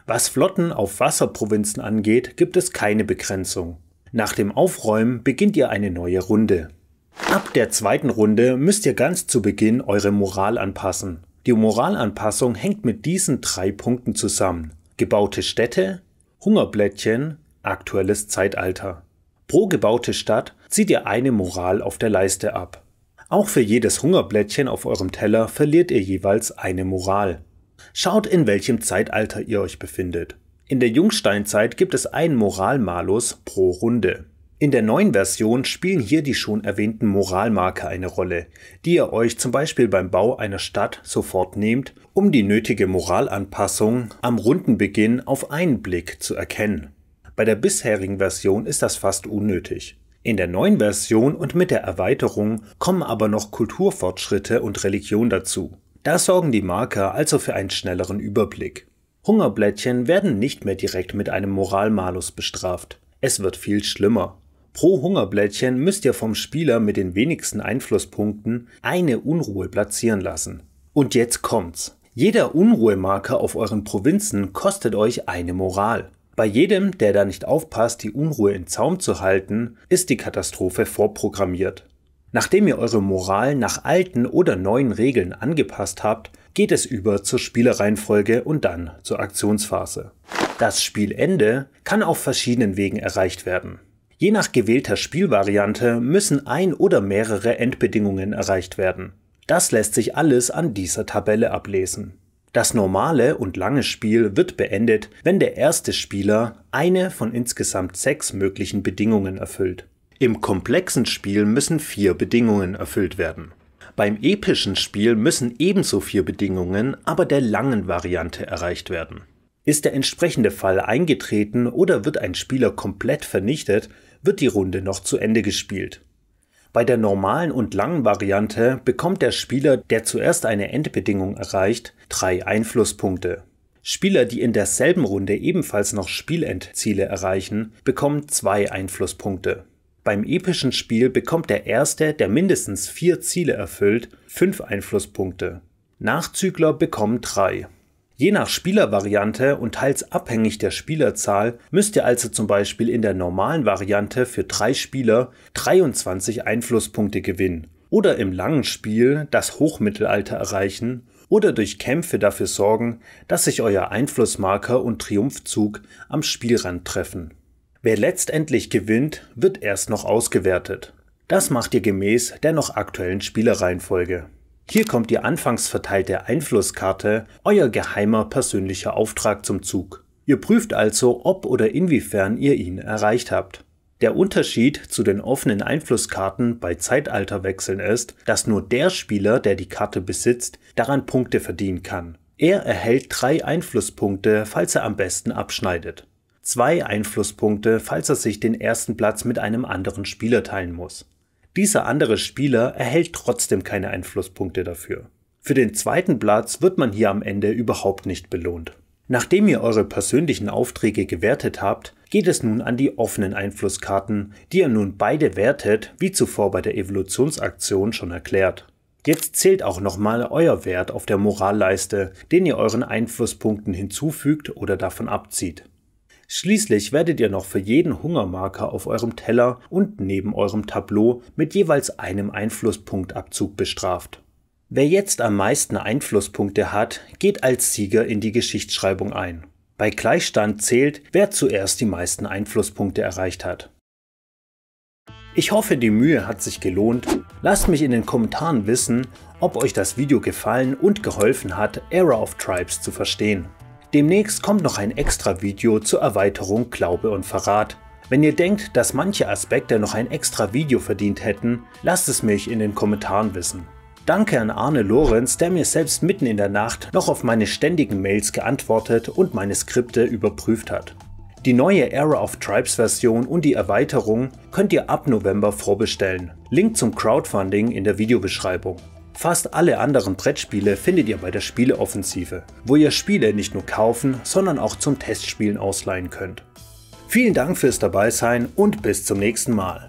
Was Flotten auf Wasserprovinzen angeht, gibt es keine Begrenzung. Nach dem Aufräumen beginnt ihr eine neue Runde. Ab der zweiten Runde müsst ihr ganz zu Beginn eure Moral anpassen. Die Moralanpassung hängt mit diesen 3 Punkten zusammen. Gebaute Städte, Hungerblättchen, aktuelles Zeitalter. Pro gebaute Stadt zieht ihr eine Moral auf der Leiste ab. Auch für jedes Hungerblättchen auf eurem Teller verliert ihr jeweils eine Moral. Schaut, in welchem Zeitalter ihr euch befindet. In der Jungsteinzeit gibt es einen Moralmalus pro Runde. In der neuen Version spielen hier die schon erwähnten Moralmarker eine Rolle, die ihr euch zum Beispiel beim Bau einer Stadt sofort nehmt, um die nötige Moralanpassung am Rundenbeginn auf einen Blick zu erkennen. Bei der bisherigen Version ist das fast unnötig. In der neuen Version und mit der Erweiterung kommen aber noch Kulturfortschritte und Religion dazu. Da sorgen die Marker also für einen schnelleren Überblick. Hungerblättchen werden nicht mehr direkt mit einem Moralmalus bestraft. Es wird viel schlimmer. Pro Hungerblättchen müsst ihr vom Spieler mit den wenigsten Einflusspunkten eine Unruhe platzieren lassen. Und jetzt kommt's. Jeder Unruhemarker auf euren Provinzen kostet euch eine Moral. Bei jedem, der da nicht aufpasst, die Unruhe in Zaum zu halten, ist die Katastrophe vorprogrammiert. Nachdem ihr eure Moral nach alten oder neuen Regeln angepasst habt, geht es über zur Spielereihenfolge und dann zur Aktionsphase. Das Spielende kann auf verschiedenen Wegen erreicht werden. Je nach gewählter Spielvariante müssen ein oder mehrere Endbedingungen erreicht werden. Das lässt sich alles an dieser Tabelle ablesen. Das normale und lange Spiel wird beendet, wenn der erste Spieler eine von insgesamt 6 möglichen Bedingungen erfüllt. Im komplexen Spiel müssen 4 Bedingungen erfüllt werden. Beim epischen Spiel müssen ebenso 4 Bedingungen, aber der langen Variante erreicht werden. Ist der entsprechende Fall eingetreten oder wird ein Spieler komplett vernichtet, wird die Runde noch zu Ende gespielt. Bei der normalen und langen Variante bekommt der Spieler, der zuerst eine Endbedingung erreicht, 3 Einflusspunkte. Spieler, die in derselben Runde ebenfalls noch Spielendziele erreichen, bekommen 2 Einflusspunkte. Beim epischen Spiel bekommt der Erste, der mindestens 4 Ziele erfüllt, 5 Einflusspunkte. Nachzügler bekommen 3. Je nach Spielervariante und teils abhängig der Spielerzahl müsst ihr also zum Beispiel in der normalen Variante für 3 Spieler 23 Einflusspunkte gewinnen oder im langen Spiel das Hochmittelalter erreichen oder durch Kämpfe dafür sorgen, dass sich euer Einflussmarker und Triumphzug am Spielrand treffen. Wer letztendlich gewinnt, wird erst noch ausgewertet. Das macht ihr gemäß der noch aktuellen Spielereihenfolge. Hier kommt die anfangs verteilte Einflusskarte, euer geheimer persönlicher Auftrag zum Zug. Ihr prüft also, ob oder inwiefern ihr ihn erreicht habt. Der Unterschied zu den offenen Einflusskarten bei Zeitalterwechseln ist, dass nur der Spieler, der die Karte besitzt, daran Punkte verdienen kann. Er erhält 3 Einflusspunkte, falls er am besten abschneidet. 2 Einflusspunkte, falls er sich den ersten Platz mit einem anderen Spieler teilen muss. Dieser andere Spieler erhält trotzdem keine Einflusspunkte dafür. Für den zweiten Platz wird man hier am Ende überhaupt nicht belohnt. Nachdem ihr eure persönlichen Aufträge gewertet habt, geht es nun an die offenen Einflusskarten, die ihr nun beide wertet, wie zuvor bei der Evolutionsaktion schon erklärt. Jetzt zählt auch nochmal euer Wert auf der Moralleiste, den ihr euren Einflusspunkten hinzufügt oder davon abzieht. Schließlich werdet ihr noch für jeden Hungermarker auf eurem Teller und neben eurem Tableau mit jeweils einem Einflusspunktabzug bestraft. Wer jetzt am meisten Einflusspunkte hat, geht als Sieger in die Geschichtsschreibung ein. Bei Gleichstand zählt, wer zuerst die meisten Einflusspunkte erreicht hat. Ich hoffe, die Mühe hat sich gelohnt. Lasst mich in den Kommentaren wissen, ob euch das Video gefallen und geholfen hat, Era of Tribes zu verstehen. Demnächst kommt noch ein extra Video zur Erweiterung Glaube und Verrat. Wenn ihr denkt, dass manche Aspekte noch ein extra Video verdient hätten, lasst es mich in den Kommentaren wissen. Danke an Arne Lorenz, der mir selbst mitten in der Nacht noch auf meine ständigen Mails geantwortet und meine Skripte überprüft hat. Die neue Era of Tribes Version und die Erweiterung könnt ihr ab November vorbestellen. Link zum Crowdfunding in der Videobeschreibung. Fast alle anderen Brettspiele findet ihr bei der Spieleoffensive, wo ihr Spiele nicht nur kaufen, sondern auch zum Testspielen ausleihen könnt. Vielen Dank fürs Dabeisein und bis zum nächsten Mal.